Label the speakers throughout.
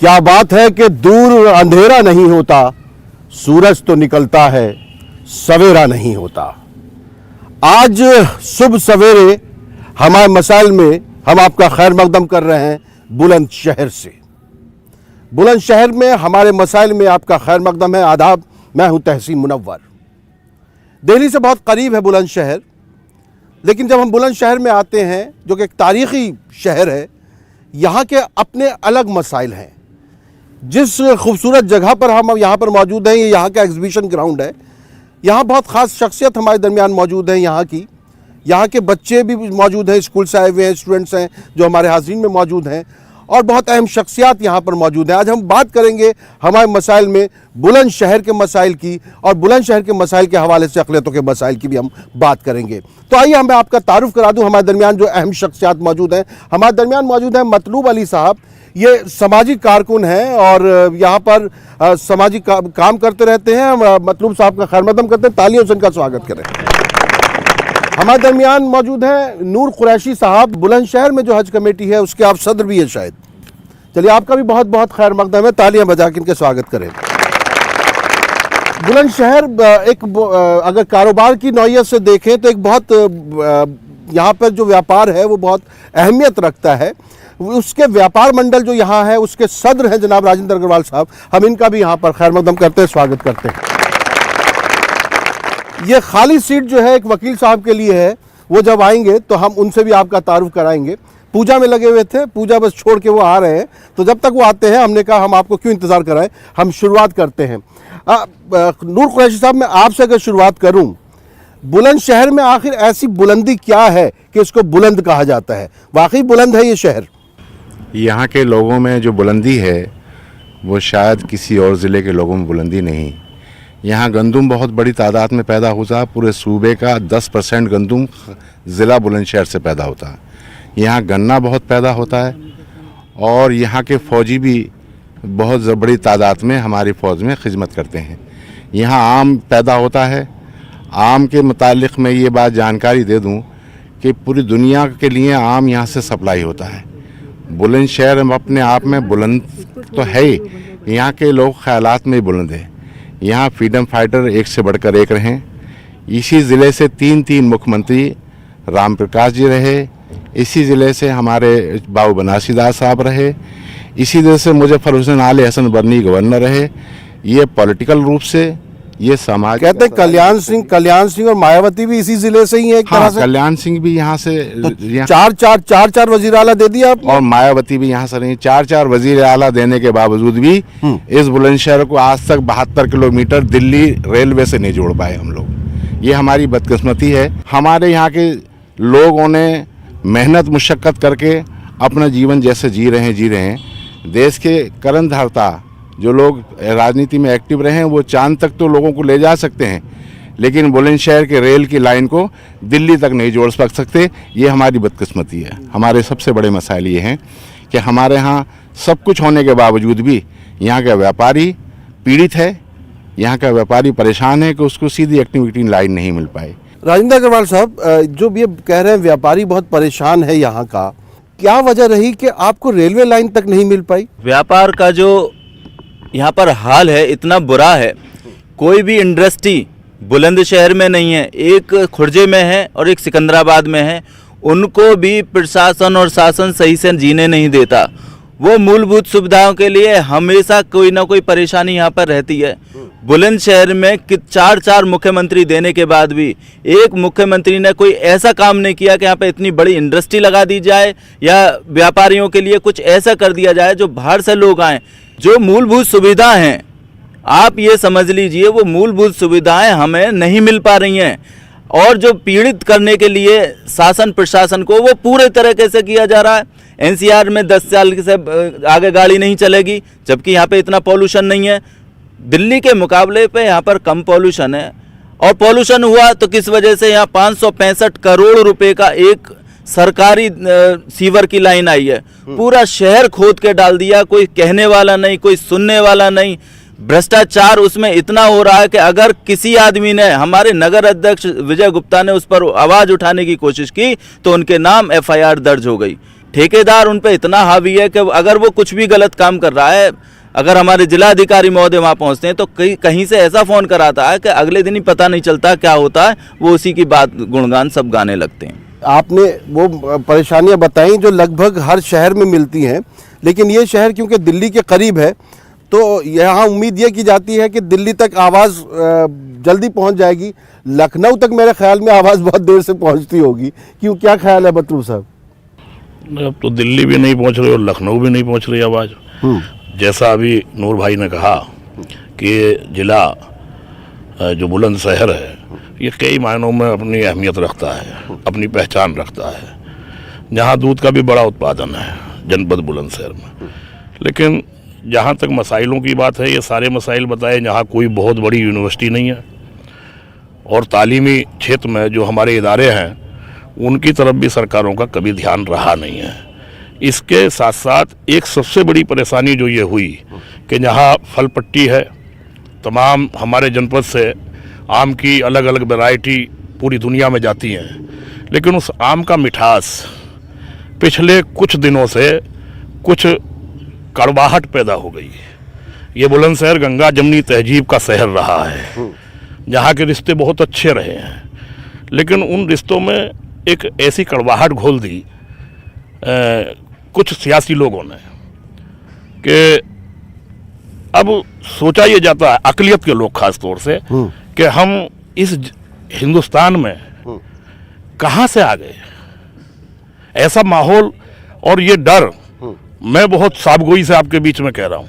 Speaker 1: क्या बात है कि दूर अंधेरा नहीं होता, सूरज तो निकलता है, सवेरा नहीं होता। आज सुबह सवेरे हमारे मसाइल में हम आपका खैर मकदम कर रहे हैं बुलंदशहर से। बुलंदशहर में हमारे मसाइल में आपका खैर मकदम है। आदाब, मैं हूं तहसीन मुनव्वर। दिल्ली से बहुत करीब है बुलंदशहर, लेकिन जब हम बुलंदशहर में आते हैं जो कि एक तारीखी शहर है, यहाँ के अपने अलग मसाइल हैं। जिस खूबसूरत जगह पर हम यहाँ पर मौजूद हैं, ये यहाँ का एग्जीबिशन ग्राउंड है। यहाँ बहुत ख़ास शख्सियत हमारे दरमियान मौजूद हैं। यहाँ के बच्चे भी मौजूद हैं, स्कूल से आए हुए हैं, स्टूडेंट्स हैं जो हमारे हाज़रीन में मौजूद हैं, और बहुत अहम शख्सियात यहाँ पर मौजूद हैं। आज हम बात करेंगे हमारे मसाइल में बुलंदशहर के मसाइल की, और बुलंदशहर के मसाइल के हवाले से अक़लियतों के मसाइल की भी हम बात करेंगे। तो आइए मैं आपका तारुफ करा दूँ हमारे दरमियान जो अहम शख्सियात मौजूद हैं। हमारे दरमियान मौजूद हैं मतलूब अली साहब। ये सामाजिक कारकुन हैं और यहाँ पर सामाजिक काम करते रहते हैं। मतलूब साहब का खैर मकदम करते हैं, तालियों से उनका स्वागत करें। हमारे दरमियान मौजूद है नूर कुरैशी साहब। बुलंदशहर में जो हज कमेटी है उसके आप सदर भी हैं शायद। चलिए, आपका भी बहुत बहुत खैर मकदम है, तालियां बजा के इनके स्वागत करें। बुलंदशहर एक अगर कारोबार की नौयत से देखें तो एक बहुत यहाँ पर जो व्यापार है वो बहुत अहमियत रखता है। उसके व्यापार मंडल जो यहाँ है उसके सदर हैं जनाब राजेंद्र अग्रवाल साहब। हम इनका भी यहाँ पर खैर मकदम करते हैं, स्वागत करते हैं। ये खाली सीट जो है एक वकील साहब के लिए है, वो जब आएंगे तो हम उनसे भी आपका तारुफ कराएंगे। पूजा में लगे हुए थे, पूजा बस छोड़ के वो आ रहे हैं, तो जब तक वो आते हैं हमने कहा हम आपको क्यों इंतज़ार कराएं, हम शुरुआत करते हैं। नूर कुरैशी साहब, मैं आपसे अगर शुरुआत करूं, बुलंदशहर में आखिर ऐसी बुलंदी क्या है कि इसको बुलंद कहा जाता है? वाकई बुलंद है ये शहर?
Speaker 2: यहाँ के लोगों में जो बुलंदी है वो शायद किसी और ज़िले के लोगों में बुलंदी नहीं। यहाँ गंदम बहुत बड़ी तादाद में पैदा होता है। पूरे सूबे का 10% गंदम ज़िला बुलंदशहर से पैदा होता है। यहाँ गन्ना बहुत पैदा होता है, और यहाँ के फ़ौजी भी बहुत बड़ी तादाद में हमारी फ़ौज में खिदमत करते हैं। यहाँ आम पैदा होता है। आम के मुतालिक मैं ये बात जानकारी दे दूँ कि पूरी दुनिया के लिए आम यहाँ से सप्लाई होता है। बुलंदशहर अपने आप में बुलंद तो है ही, यहाँ के लोग ख्यालात में बुलंद है। यहाँ फ्रीडम फाइटर एक से बढ़कर एक रहे। इसी ज़िले से तीन मुख्यमंत्री राम प्रकाश जी रहे। इसी ज़िले से हमारे बाबू बनारसीदास साहब रहे। इसी ज़िले से मुजफ्फर हुसैन आले हसन बर्नी गवर्नर रहे। ये पॉलिटिकल रूप से ये समाज
Speaker 1: कहते हैं कल्याण सिंह और मायावती भी इसी जिले से ही है एक तरह से।
Speaker 2: कल्याण सिंह भी यहाँ से
Speaker 1: तो चार वजीर आला दे दिया आपने?
Speaker 2: और मायावती भी यहाँ से रही। चार वजीर आला देने के बावजूद भी इस बुलंदशहर को आज तक 72 किलोमीटर दिल्ली रेलवे से नहीं जोड़ पाए हम लोग। ये हमारी बदकिस्मती है। हमारे यहाँ के लोगों ने मेहनत मुशक्क़त करके अपना जीवन जैसे जी रहे हैं। देश के कर्णधाता जो लोग राजनीति में एक्टिव रहे हैं वो चांद तक तो लोगों को ले जा सकते हैं, लेकिन बुलंदशहर के रेल की लाइन को दिल्ली तक नहीं जोड़ सकते। ये हमारी बदकिस्मती है। हमारे सबसे बड़े मसाइल ये हैं कि हमारे यहाँ सब कुछ होने के बावजूद भी यहाँ का व्यापारी पीड़ित है। यहाँ का व्यापारी परेशान है कि उसको सीधी एक्टिविटी लाइन नहीं मिल पाए।
Speaker 1: राजेंद्र अग्रवाल साहब, जो ये कह रहे हैं व्यापारी बहुत परेशान है यहाँ का, क्या वजह रही कि आपको रेलवे लाइन तक नहीं मिल पाई?
Speaker 3: व्यापार का जो यहाँ पर हाल है इतना बुरा है। कोई भी इंडस्ट्री बुलंदशहर में नहीं है। एक खुर्जे में है और एक सिकंदराबाद में है। उनको भी प्रशासन और शासन सही से जीने नहीं देता। वो मूलभूत सुविधाओं के लिए हमेशा कोई ना कोई परेशानी यहाँ पर रहती है। बुलंदशहर में 4 मुख्यमंत्री देने के बाद भी एक मुख्यमंत्री ने कोई ऐसा काम नहीं किया कि यहाँ पे इतनी बड़ी इंडस्ट्री लगा दी जाए या व्यापारियों के लिए कुछ ऐसा कर दिया जाए जो बाहर से लोग आएँ। जो मूलभूत सुविधा हैं, आप ये समझ लीजिए, वो मूलभूत सुविधाएं हमें नहीं मिल पा रही हैं। और जो पीड़ित करने के लिए शासन प्रशासन को वो पूरे तरीके से किया जा रहा है। एनसीआर में 10 साल से आगे गाड़ी नहीं चलेगी, जबकि यहाँ पे इतना पॉल्यूशन नहीं है। दिल्ली के मुकाबले पे यहाँ पर कम पॉल्यूशन है, और पॉल्यूशन हुआ तो किस वजह से? यहाँ 565 करोड़ रुपए का एक सरकारी सीवर की लाइन आई है। पूरा शहर खोद के डाल दिया। कोई कहने वाला नहीं, कोई सुनने वाला नहीं। भ्रष्टाचार उसमें इतना हो रहा है कि अगर किसी आदमी ने, हमारे नगर अध्यक्ष विजय गुप्ता ने उस पर आवाज़ उठाने की कोशिश की तो उनके नाम एफआईआर दर्ज हो गई। ठेकेदार उन पे इतना हावी है कि अगर वो कुछ भी गलत काम कर रहा है, अगर हमारे जिला अधिकारी महोदय वहाँ पहुँचते हैं तो कहीं से ऐसा फ़ोन कराता है कि अगले दिन ही पता नहीं चलता क्या होता है, वो उसी की बात गुणगान सब गाने लगते हैं।
Speaker 1: आपने वो परेशानियां बताई जो लगभग हर शहर में मिलती हैं, लेकिन ये शहर क्योंकि दिल्ली के करीब है तो यहाँ उम्मीद ये की जाती है कि दिल्ली तक आवाज़ जल्दी पहुँच जाएगी। लखनऊ तक मेरे ख्याल में आवाज़ बहुत देर से पहुँचती होगी, क्यों, क्या ख्याल है बतरू साहब?
Speaker 4: अब तो दिल्ली भी नहीं पहुंच रही और लखनऊ भी नहीं पहुंच रही आवाज़। जैसा अभी नूर भाई ने कहा कि जिला जो बुलंदशहर है ये कई मायनों में अपनी अहमियत रखता है, अपनी पहचान रखता है। जहाँ दूध का भी बड़ा उत्पादन है जनपद बुलंदशहर में। लेकिन जहाँ तक मसाइलों की बात है, ये सारे मसाइल बताए, जहाँ कोई बहुत बड़ी यूनिवर्सिटी नहीं है और तालीमी क्षेत्र में जो हमारे इदारे हैं उनकी तरफ भी सरकारों का कभी ध्यान रहा नहीं है। इसके साथ साथ एक सबसे बड़ी परेशानी जो ये हुई कि जहाँ फल पट्टी है, तमाम हमारे जनपद से आम की अलग अलग वैरायटी पूरी दुनिया में जाती हैं, लेकिन उस आम का मिठास पिछले कुछ दिनों से कुछ कड़वाहट पैदा हो गई है। ये बुलंदशहर गंगा जमनी तहजीब का शहर रहा है, जहाँ के रिश्ते बहुत अच्छे रहे हैं, लेकिन उन रिश्तों में एक ऐसी कड़वाहट घोल दी कुछ सियासी लोगों ने कि अब सोचा ये जाता है, अक़लियत के लोग खास तौर से, कि हम इस हिंदुस्तान में कहाँ से आ गए। ऐसा माहौल और ये डर, मैं बहुत साबगोई से आपके बीच में कह रहा हूँ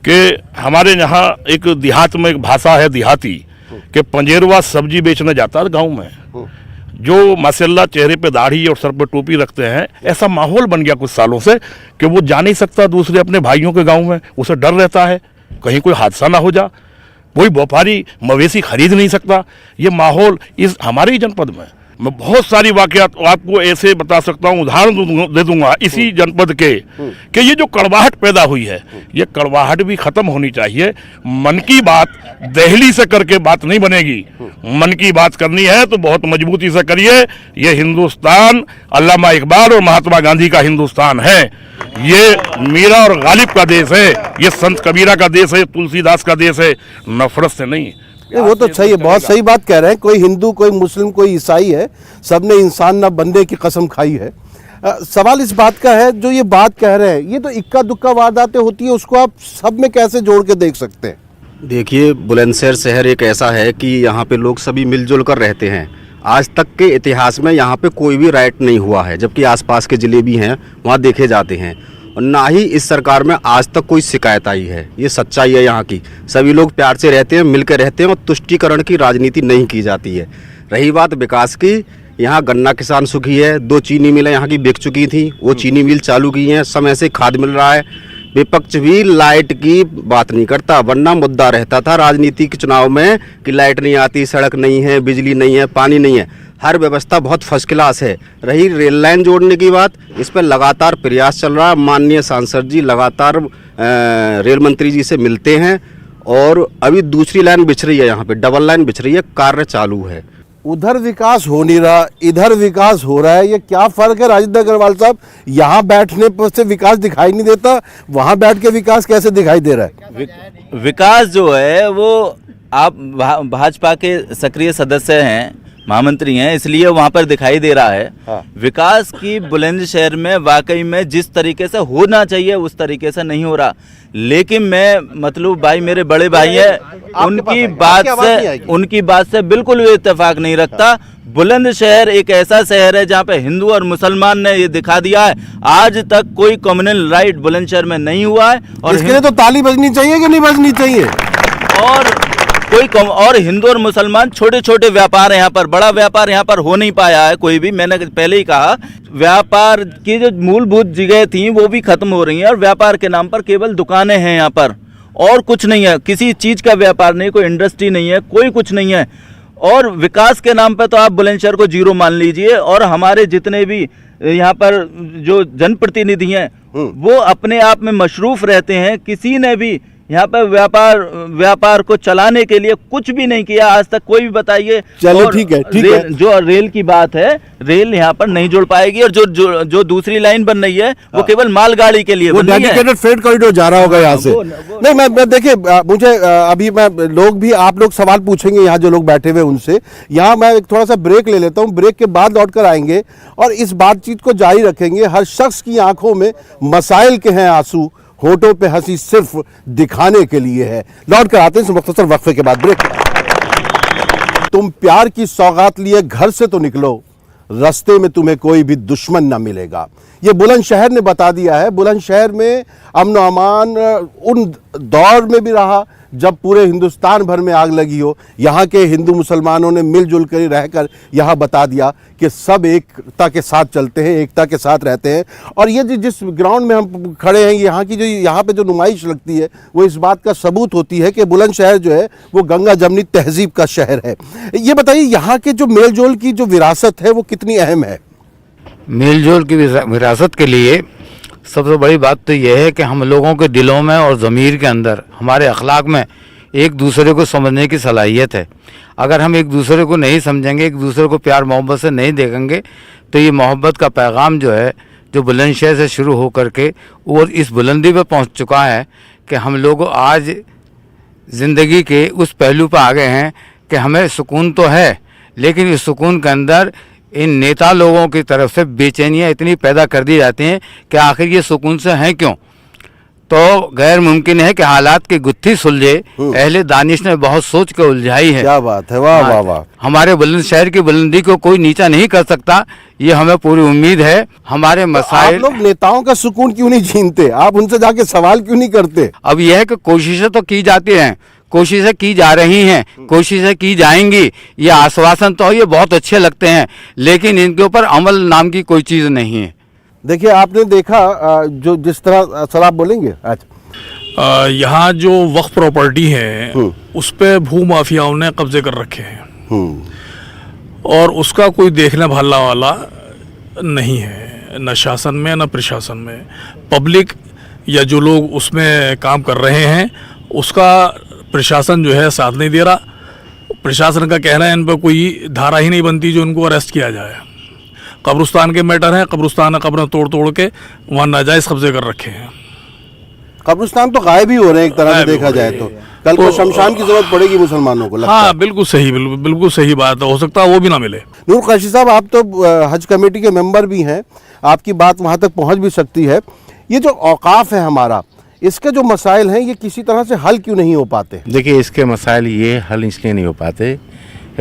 Speaker 4: कि हमारे यहाँ एक देहात में एक भाषा है देहाती कि पंजेरवा सब्जी बेचने जाता है गाँव में, जो माशाल्लाह चेहरे पे दाढ़ी और सर पे टोपी रखते हैं। ऐसा माहौल बन गया कुछ सालों से कि वो जा नहीं सकता दूसरे अपने भाइयों के गांव में, उसे डर रहता है कहीं कोई हादसा ना हो जा, कोई व्यापारी मवेशी खरीद नहीं सकता। ये माहौल इस हमारे ही जनपद में, मैं बहुत सारी वाकयात आपको ऐसे बता सकता हूँ, उदाहरण दे दूंगा इसी जनपद के, कि ये जो कड़वाहट पैदा हुई है, ये कड़वाहट भी खत्म होनी चाहिए। मन की बात दहली से करके बात नहीं बनेगी, मन की बात करनी है तो बहुत मजबूती से करिए। ये हिंदुस्तान अल्लामा इकबाल और महात्मा गांधी का हिंदुस्तान है, ये मीरा और गालिब का देश है, ये संत कबीरा का देश है, तुलसीदास का देश है, नफरत से नहीं।
Speaker 1: वो तो सही है, बहुत सही बात कह रहे हैं। कोई हिंदू, कोई मुस्लिम, कोई ईसाई है, सबने इंसान ना बनने की कसम खाई है। सवाल इस बात का है, जो ये बात कह रहे हैं, ये तो इक्का दुक्का वारदातें होती है, उसको आप सब में कैसे जोड़ के देख सकते हैं?
Speaker 5: देखिए, बुलंदशहर शहर एक ऐसा है कि यहाँ पे लोग सभी मिलजुल कर रहते हैं। आज तक के इतिहास में यहाँ पे कोई भी राइट नहीं हुआ है, जबकि आसपास के ज़िले भी हैं, वहाँ देखे जाते हैं, और ना ही इस सरकार में आज तक कोई शिकायत आई है। ये सच्चाई है यहाँ की। सभी लोग प्यार से रहते हैं, मिलकर रहते हैं और तुष्टीकरण की राजनीति नहीं की जाती है। रही बात विकास की, यहाँ गन्ना किसान सुखी है, 2 चीनी मिलें यहाँ की बिक चुकी थी, वो चीनी मिल चालू की हैं, समय से खाद मिल रहा है। विपक्ष भी लाइट की बात नहीं करता, वरना मुद्दा रहता था राजनीति के चुनाव में कि लाइट नहीं आती, सड़क नहीं है, बिजली नहीं है, पानी नहीं है। हर व्यवस्था बहुत फर्स्ट क्लास है। रही रेल लाइन जोड़ने की बात, इस पर लगातार प्रयास चल रहा है। माननीय सांसद जी लगातार रेल मंत्री जी से मिलते हैं और अभी दूसरी लाइन बिछ रही है, यहाँ पे डबल लाइन बिछ रही है, कार्य चालू है।
Speaker 1: उधर विकास हो नहीं रहा, इधर विकास हो रहा है, ये क्या फर्क है राजेंद्र अग्रवाल साहब? यहाँ बैठने पर से विकास दिखाई नहीं देता, वहाँ बैठ के विकास कैसे दिखाई दे रहा है?
Speaker 3: विकास जो है वो, आप भाजपा के सक्रिय सदस्य हैं, महामंत्री हैं, इसलिए वहाँ पर दिखाई दे रहा है।
Speaker 1: हाँ।
Speaker 3: विकास की बुलंदशहर में वाकई में जिस तरीके से होना चाहिए उस तरीके से नहीं हो रहा। लेकिन मैं मतलब भाई मेरे बड़े भाई हैं, उनकी बात से बिल्कुल भी इत्तेफाक नहीं रखता। बुलंदशहर एक ऐसा शहर है जहाँ पे हिंदू और मुसलमान ने ये दिखा दिया है, आज तक कोई कम्युनल राइट बुलंदशहर में नहीं हुआ है। और
Speaker 1: इसके लिए तो ताली बजनी चाहिए कि नहीं बजनी चाहिए?
Speaker 3: और हिंदू और मुसलमान छोटे छोटे व्यापार यहाँ पर, बड़ा व्यापार यहाँ पर हो नहीं पाया है कोई भी। मैंने पहले ही कहा, व्यापार की जो मूलभूत जगह थी वो भी खत्म हो रही हैं और व्यापार के नाम पर केवल दुकानें हैं यहाँ पर, और कुछ नहीं है। किसी चीज़ का व्यापार नहीं, कोई इंडस्ट्री नहीं है, कोई कुछ नहीं है। और विकास के नाम पर तो आप बुलंदशहर को जीरो मान लीजिए। और हमारे जितने भी यहाँ पर जो जनप्रतिनिधि हैं वो अपने आप में मशरूफ रहते हैं, किसी ने भी यहाँ पर व्यापार को चलाने के लिए कुछ भी नहीं किया आज तक, कोई भी बताइए।
Speaker 1: चलिए
Speaker 3: और
Speaker 1: ठीक है।
Speaker 3: जो रेल की बात है, रेल यहाँ पर नहीं जुड़ पाएगी, और जो दूसरी लाइन बन रही है वो केवल मालगाड़ी के लिए बन रही है।
Speaker 1: डेडिकेटेड फ्रेट कॉरिडोर जा रहा होगा यहाँ से। नहीं, मैं देखिए, मुझे अभी मैं लोग भी, आप लोग सवाल पूछेंगे यहाँ जो लोग बैठे हुए उनसे। यहाँ मैं एक थोड़ा सा ब्रेक ले लेता हूँ, ब्रेक के बाद लौट कर आएंगे और इस बातचीत को जारी रखेंगे। हर शख्स की आंखों में मसाइल के हैं आंसू, होठों पे हंसी सिर्फ दिखाने के लिए है। लौट कर आते हैं इस मुख्तसर वक्फे के बाद, ब्रेक। तुम प्यार की सौगात लिए घर से तो निकलो, रास्ते में तुम्हें कोई भी दुश्मन ना मिलेगा। ये बुलंदशहर ने बता दिया है। बुलंदशहर में अमन और अमान उन दौर में भी रहा जब पूरे हिंदुस्तान भर में आग लगी हो। यहाँ के हिंदू मुसलमानों ने मिलजुल कर रहकर यहाँ बता दिया कि सब एकता के साथ चलते हैं, एकता के साथ रहते हैं। और ये जिस ग्राउंड में हम खड़े हैं, यहाँ की जो यहाँ पे जो नुमाइश लगती है वो इस बात का सबूत होती है कि बुलंदशहर जो है वो गंगा जमनी तहजीब का शहर है। ये बताइए, यहाँ के जो मेलजोल की जो विरासत है वो कितनी अहम है?
Speaker 6: मेलजोल की विरासत के लिए सबसे बड़ी बात तो यह है कि हम लोगों के दिलों में और ज़मीर के अंदर, हमारे अखलाक में एक दूसरे को समझने की सलाहियत है। अगर हम एक दूसरे को नहीं समझेंगे, एक दूसरे को प्यार मोहब्बत से नहीं देखेंगे, तो ये मोहब्बत का पैगाम जो है, जो बुलंदशहर से शुरू हो करके और इस बुलंदी पे पहुंच चुका है कि हम लोग आज ज़िंदगी के उस पहलू पर आ गए हैं कि हमें सुकून तो है, लेकिन इस सुकून के अंदर इन नेता लोगों की तरफ से बेचैनियाँ इतनी पैदा कर दी जाती हैं कि आखिर ये सुकून से हैं क्यों। तो गैर मुमकिन है कि हालात की गुत्थी सुलझे, अहले दानिश ने बहुत सोच के उलझाई है।
Speaker 1: क्या बात है, वाह वाह वाह।
Speaker 6: हमारे बुलंदशहर की बुलंदी को कोई नीचा नहीं कर सकता, ये हमें पूरी उम्मीद है। हमारे मसाइल,
Speaker 1: आप लोग नेताओं का सुकून क्यों नहीं छीनते? आप उनसे जाके सवाल क्यों नहीं करते?
Speaker 6: अब यह है कि कोशिशें तो की जाती हैं, कोशिशें की जा रही हैं, कोशिशें की जाएंगी। ये आश्वासन तो ये बहुत अच्छे लगते हैं, लेकिन इनके ऊपर अमल नाम की कोई चीज़ नहीं है।
Speaker 1: देखिए, आपने देखा जो जिस तरह, सर आप बोलेंगे? अच्छा,
Speaker 7: यहाँ जो वक्फ प्रॉपर्टी है उस पे भू माफियाओं ने कब्जे कर रखे हैं और उसका कोई देखने भालने वाला नहीं है, न शासन में न प्रशासन में। पब्लिक या जो लोग उसमें काम कर रहे हैं उसका प्रशासन जो है साथ नहीं दे रहा। प्रशासन का कहना है इन पर कोई धारा ही नहीं बनती जो उनको अरेस्ट किया जाए। कब्रिस्तान के मैटर हैं, कब्रिस्तान ने कब्रें तोड़ तोड़ के वहाँ नाजायज़ कब्जे कर रखे हैं।
Speaker 1: कब्रिस्तान तो गायब ही हो रहे हैं एक तरह से देखा जाए तो। कल को शमशान की जरूरत पड़ेगी मुसलमानों को, लगता है।
Speaker 7: हाँ, बिल्कुल सही, बिल्कुल सही बात है। हो सकता है वो भी ना मिले।
Speaker 1: नूर क़ुरैशी साहब, आप तो हज कमेटी के मेंबर भी हैं, आपकी बात वहाँ तक पहुँच भी सकती है। ये जो औकाफ है हमारा, इसके जो मसाइल हैं ये किसी तरह से हल क्यों नहीं हो पाते?
Speaker 2: देखिए, इसके मसाइल ये हल इसलिए नहीं हो पाते,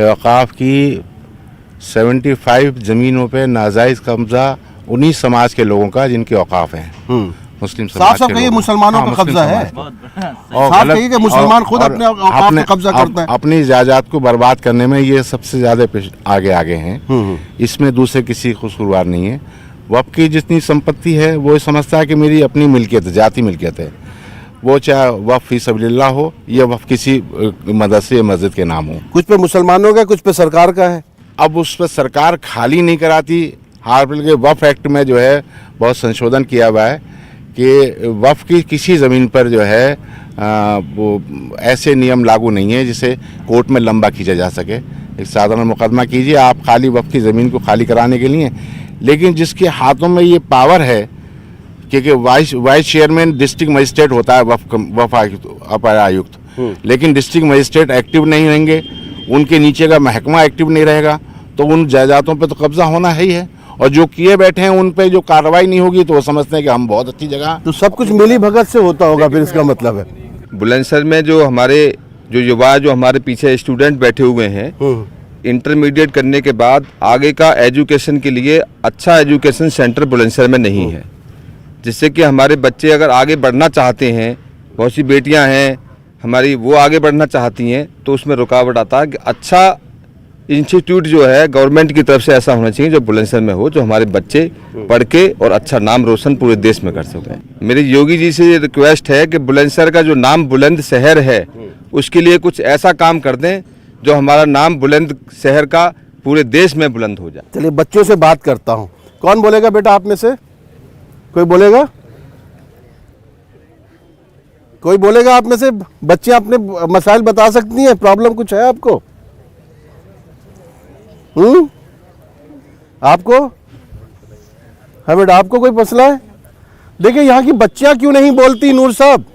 Speaker 2: औकाफ की 75 ज़मीनों पे नाजायज़ कब्ज़ा उन्हीं समाज के लोगों का जिनके औकाफ हैं, मुस्लिम समाज
Speaker 1: साफ कहिए मुसलमानों का कब्जा है। साफ कहिए कि मुसलमान खुद अपने औकाफ पे कब्जा करता है।
Speaker 2: अपनी जायदाद को बर्बाद करने में ये सबसे ज़्यादा आगे हैं। इसमें दूसरे किसी कसूरवार नहीं है। वक़्फ़ की जितनी संपत्ति है वो समझता है कि मेरी अपनी मिल्कियत है, जाती मिल्कियत है। वो चाहे वक़्फ़ फी सबीलिल्लाह हो या वक़्फ़ किसी मदरसे या मस्जिद के नाम हो। कुछ
Speaker 1: पे मुसलमानों का, कुछ पे सरकार का है।
Speaker 2: अब उस पर सरकार खाली नहीं कराती। हाल के वक़्फ़ एक्ट में जो है बहुत संशोधन किया हुआ है कि वक़्फ़ की किसी ज़मीन पर जो है वो ऐसे नियम लागू नहीं है जिसे कोर्ट में लंबा खींचा जा सके। एक साधारण मुकदमा कीजिए आप खाली वक़्फ़ की ज़मीन को खाली कराने के लिए, लेकिन जिसके हाथों में ये पावर है, क्योंकि वाइस चेयरमैन डिस्ट्रिक्ट मजिस्ट्रेट होता है वफ़्फ़ अपर आयुक्त, लेकिन डिस्ट्रिक्ट मजिस्ट्रेट एक्टिव नहीं रहेंगे, उनके नीचे का महकमा एक्टिव नहीं रहेगा, तो उन जायदादों पे तो कब्जा होना ही है। और जो किए बैठे हैं उन पे जो कार्रवाई नहीं होगी तो वो समझते हैं कि हम बहुत अच्छी जगह।
Speaker 1: तो सब कुछ मिली भगत से होता होगा फिर, इसका मतलब है।
Speaker 8: बुलंदशहर में जो हमारे जो युवा, जो हमारे पीछे स्टूडेंट बैठे हुए हैं, इंटरमीडिएट करने के बाद आगे का एजुकेशन के लिए अच्छा एजुकेशन सेंटर बुलंदशहर में नहीं है, जिससे कि हमारे बच्चे अगर आगे बढ़ना चाहते हैं, बहुत सी बेटियां हैं हमारी वो आगे बढ़ना चाहती हैं, तो उसमें रुकावट आता है कि अच्छा इंस्टीट्यूट जो है गवर्नमेंट की तरफ से ऐसा होना चाहिए जो बुलंदशहर में हो, जो हमारे बच्चे पढ़ के और अच्छा नाम रोशन पूरे देश में कर सकें। मेरी योगी जी से रिक्वेस्ट है कि बुलंदशहर का जो नाम बुलंद शहर है उसके लिए कुछ ऐसा काम कर दें जो हमारा नाम बुलंद शहर का पूरे देश में बुलंद हो जाए।
Speaker 1: चलिए बच्चों से बात करता हूँ। कौन बोलेगा बेटा आप में से? कोई बोलेगा? कोई बोलेगा आप में से? बच्चियां अपने मसाइल बता सकती हैं? प्रॉब्लम कुछ है आपको? आपको हमें आपको कोई मसला है? देखिए यहाँ की बच्चियां क्यों नहीं बोलती नूर साहब?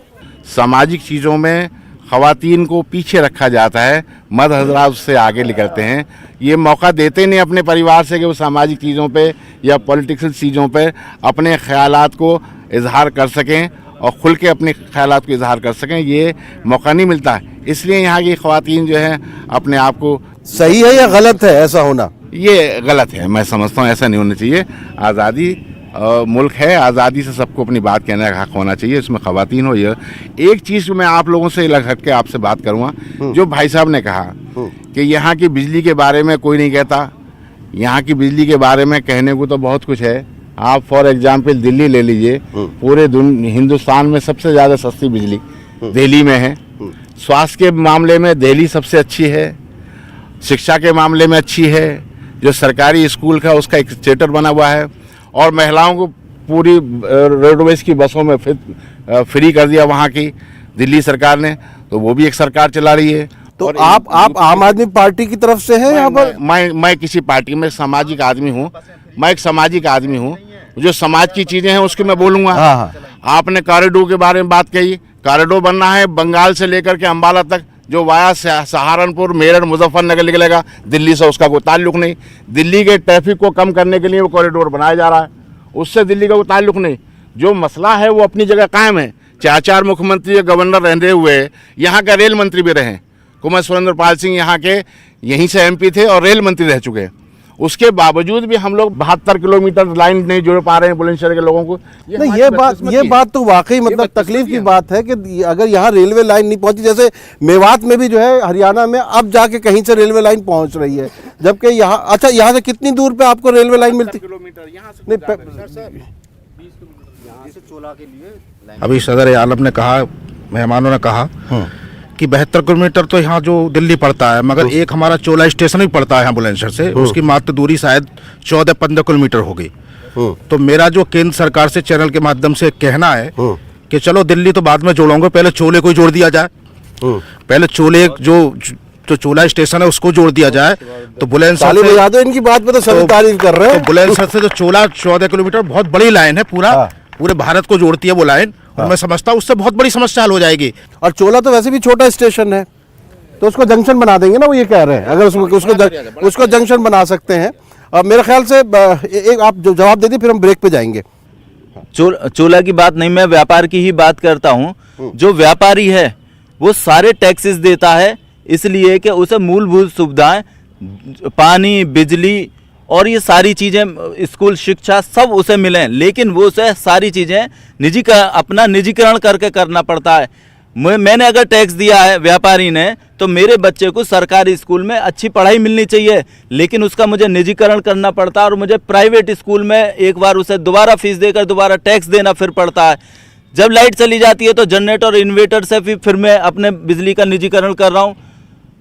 Speaker 2: सामाजिक चीज़ों में ख़वातीन को पीछे रखा जाता है, मर्द हजरात उससे आगे निकलते हैं। ये मौका देते नहीं अपने परिवार से कि वो सामाजिक चीज़ों पे या पॉलिटिकल चीज़ों पे अपने ख़यालात को इजहार कर सकें और खुल के अपने ख़यालात को इजहार कर सकें, ये मौका नहीं मिलता है। इसलिए यहाँ की ख़वातीन जो है अपने आप को,
Speaker 1: सही है या गलत है ऐसा होना?
Speaker 2: ये गलत है, मैं समझता हूँ ऐसा नहीं होना चाहिए। आज़ादी मुल्क है, आज़ादी से सबको अपनी बात कहने का हक होना चाहिए, इसमें ख़वातीन हो। ये एक चीज़ मैं आप लोगों से अलग हट के आपसे बात करूँगा, जो भाई साहब ने कहा कि यहाँ की बिजली के बारे में कोई नहीं कहता। यहाँ की बिजली के बारे में कहने को तो बहुत कुछ है। आप फॉर एग्जाम्पल दिल्ली ले लीजिए, पूरे हिंदुस्तान में सबसे ज़्यादा सस्ती बिजली दिल्ली में है। स्वास्थ्य के मामले में दिल्ली सबसे अच्छी है, शिक्षा के मामले में अच्छी है। जो सरकारी स्कूल का उसका एक थिएटर बना हुआ है, और महिलाओं को पूरी रोडवेज की बसों में फ्री कर दिया वहाँ की दिल्ली सरकार ने, तो वो भी एक सरकार चला रही है।
Speaker 1: तो आप आम आदमी पार्टी की तरफ से हैं यहाँ पर?
Speaker 2: मैं किसी पार्टी में सामाजिक आदमी हूँ, मैं एक सामाजिक आदमी हूँ। जो समाज की चीज़ें हैं उसकी मैं बोलूँगा। आपने कॉरिडोर के बारे में बात कही, कॉरिडोर बनना है बंगाल से लेकर के अम्बाला तक, जो वाया सहारनपुर, मेरठ, मुजफ्फरनगर निकलेगा, दिल्ली से उसका कोई ताल्लुक नहीं। दिल्ली के ट्रैफिक को कम करने के लिए वो कॉरिडोर बनाया जा रहा है, उससे दिल्ली का कोई ताल्लुक नहीं। जो मसला है वो अपनी जगह कायम है। 4 मुख्यमंत्री या गवर्नर रहते हुए यहाँ का रेल मंत्री भी रहे। कुमार सुरेंद्र पाल सिंह यहाँ के यहीं से MP थे और रेल मंत्री रह चुके हैं। उसके बावजूद भी हम लोग 72 किलोमीटर लाइन नहीं जोड़ पा रहे हैं बुलंदशहर के लोगों को।
Speaker 1: नहीं, ये बात तो वाकई मतलब तकलीफ की बात है कि अगर यहाँ रेलवे लाइन नहीं पहुंची, जैसे मेवात में भी जो है हरियाणा में अब जाके कहीं से रेलवे लाइन पहुंच रही है, जबकि यहाँ, अच्छा यहाँ से कितनी दूर पे आपको रेलवे लाइन मिलती?
Speaker 9: अभी सदर आलम ने कहा, मेहमानों ने कहा कि 72 किलोमीटर तो यहाँ जो दिल्ली पड़ता है, मगर एक हमारा चोला स्टेशन भी पड़ता है यहाँ बुलंदशहर से, उसकी मात्र दूरी शायद 14-15 किलोमीटर होगी। तो मेरा जो केंद्र सरकार से चैनल के माध्यम से कहना है कि चलो दिल्ली तो बाद में जोड़ोगे, पहले चोले को जोड़ दिया जाए। पहले चोले जो चोला स्टेशन है उसको जोड़ दिया जाए, तो बुलंदशहर से
Speaker 1: याद है इनकी बात पे तो सभी तारीफ कर रहे हैं।
Speaker 9: बुलंदशहर से जो चोला 14 किलोमीटर बहुत बड़ी लाइन है, पूरे भारत को जोड़ती है वो लाइन। और मैं समझता हूँ उससे बहुत बड़ी समस्या हल हो जाएगी।
Speaker 1: और चोला तो वैसे भी छोटा स्टेशन है, तो उसको जंक्शन बना देंगे ना, वो ये कह रहे हैं। अगर उसको जंक्शन बना सकते हैं, और मेरे ख्याल से एक आप जो जवाब दे दी, फिर हम ब्रेक पे जाएंगे।
Speaker 3: चोला की बात नहीं, मैं व्यापार की ही बात करता हूँ। जो व्यापारी है वो सारे टैक्सेस देता है, इसलिए कि उसे मूलभूत सुविधाएं, पानी, बिजली और ये सारी चीज़ें, स्कूल, शिक्षा सब उसे मिलें, लेकिन वो उसे सारी चीज़ें अपना निजीकरण करके करना पड़ता है। मैंने अगर टैक्स दिया है व्यापारी ने, तो मेरे बच्चे को सरकारी स्कूल में अच्छी पढ़ाई मिलनी चाहिए, लेकिन उसका मुझे निजीकरण करना पड़ता है और मुझे प्राइवेट स्कूल में एक बार उसे दोबारा फीस देकर दोबारा टैक्स देना फिर पड़ता है। जब लाइट चली जाती है तो जनरेटर और इन्वर्टर से फिर मैं अपने बिजली का निजीकरण कर रहा हूँ।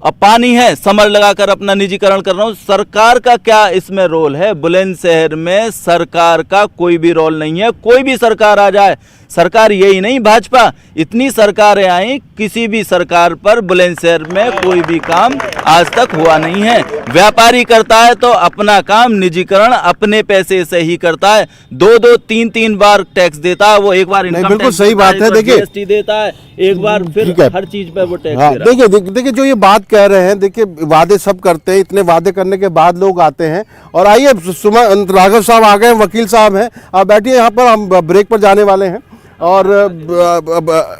Speaker 3: अब पानी है, समर लगाकर अपना निजीकरण कर रहा हूँ। सरकार का क्या इसमें रोल है? बुलंदशहर में सरकार का कोई भी रोल नहीं है। कोई भी सरकार आ जाए, सरकार यही नहीं भाजपा, इतनी सरकारें आई, किसी भी सरकार पर बुलंदशहर में कोई भी काम आज तक हुआ नहीं है। व्यापारी करता है तो अपना काम निजीकरण अपने पैसे से ही करता है, 2-2, 3-3 बार टैक्स देता है वो। एक बार इनकम
Speaker 1: बिल्कुल सही बात है। देखिए
Speaker 3: GST देता है, एक बार फिर हर चीज पे वो टैक्स
Speaker 1: हाँ, देखिए जो ये बात कह रहे हैं, देखिए वादे सब करते हैं, इतने वादे करने के बाद लोग आते हैं। और आइए, सुमन राघव साहब आ गए, वकील साहब हैं, आप बैठिए यहाँ पर, हम ब्रेक पर जाने वाले हैं और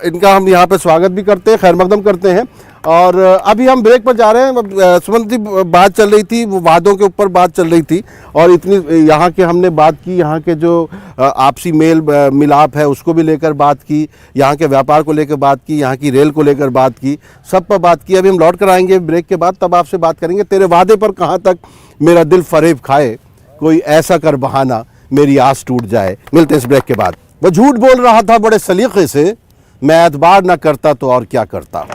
Speaker 1: इनका हम यहाँ पे स्वागत भी करते हैं, खैर मकदम करते हैं। और अभी हम ब्रेक पर जा रहे हैं। सुमन जी, बात चल रही थी, वो वादों के ऊपर बात चल रही थी, और इतनी यहाँ के हमने बात की, यहाँ के जो आपसी मेल मिलाप है उसको भी लेकर बात की, यहाँ के व्यापार को लेकर बात की, यहाँ की रेल को लेकर बात की, सब पर बात की। अभी हम लौट कर आएंगे ब्रेक के बाद, तब आपसे बात करेंगे। तेरे वादे पर कहाँ तक मेरा दिल फरेब खाए, कोई ऐसा कर बहाना मेरी आस टूट जाए। मिलते हैं इस ब्रेक के बाद। वो झूठ बोल रहा था बड़े सलीके से, मैं एतबार ना करता तो और क्या करता।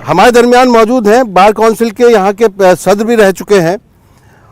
Speaker 1: हमारे दरमियान मौजूद हैं, बार काउंसिल के यहाँ के सदर भी रह चुके हैं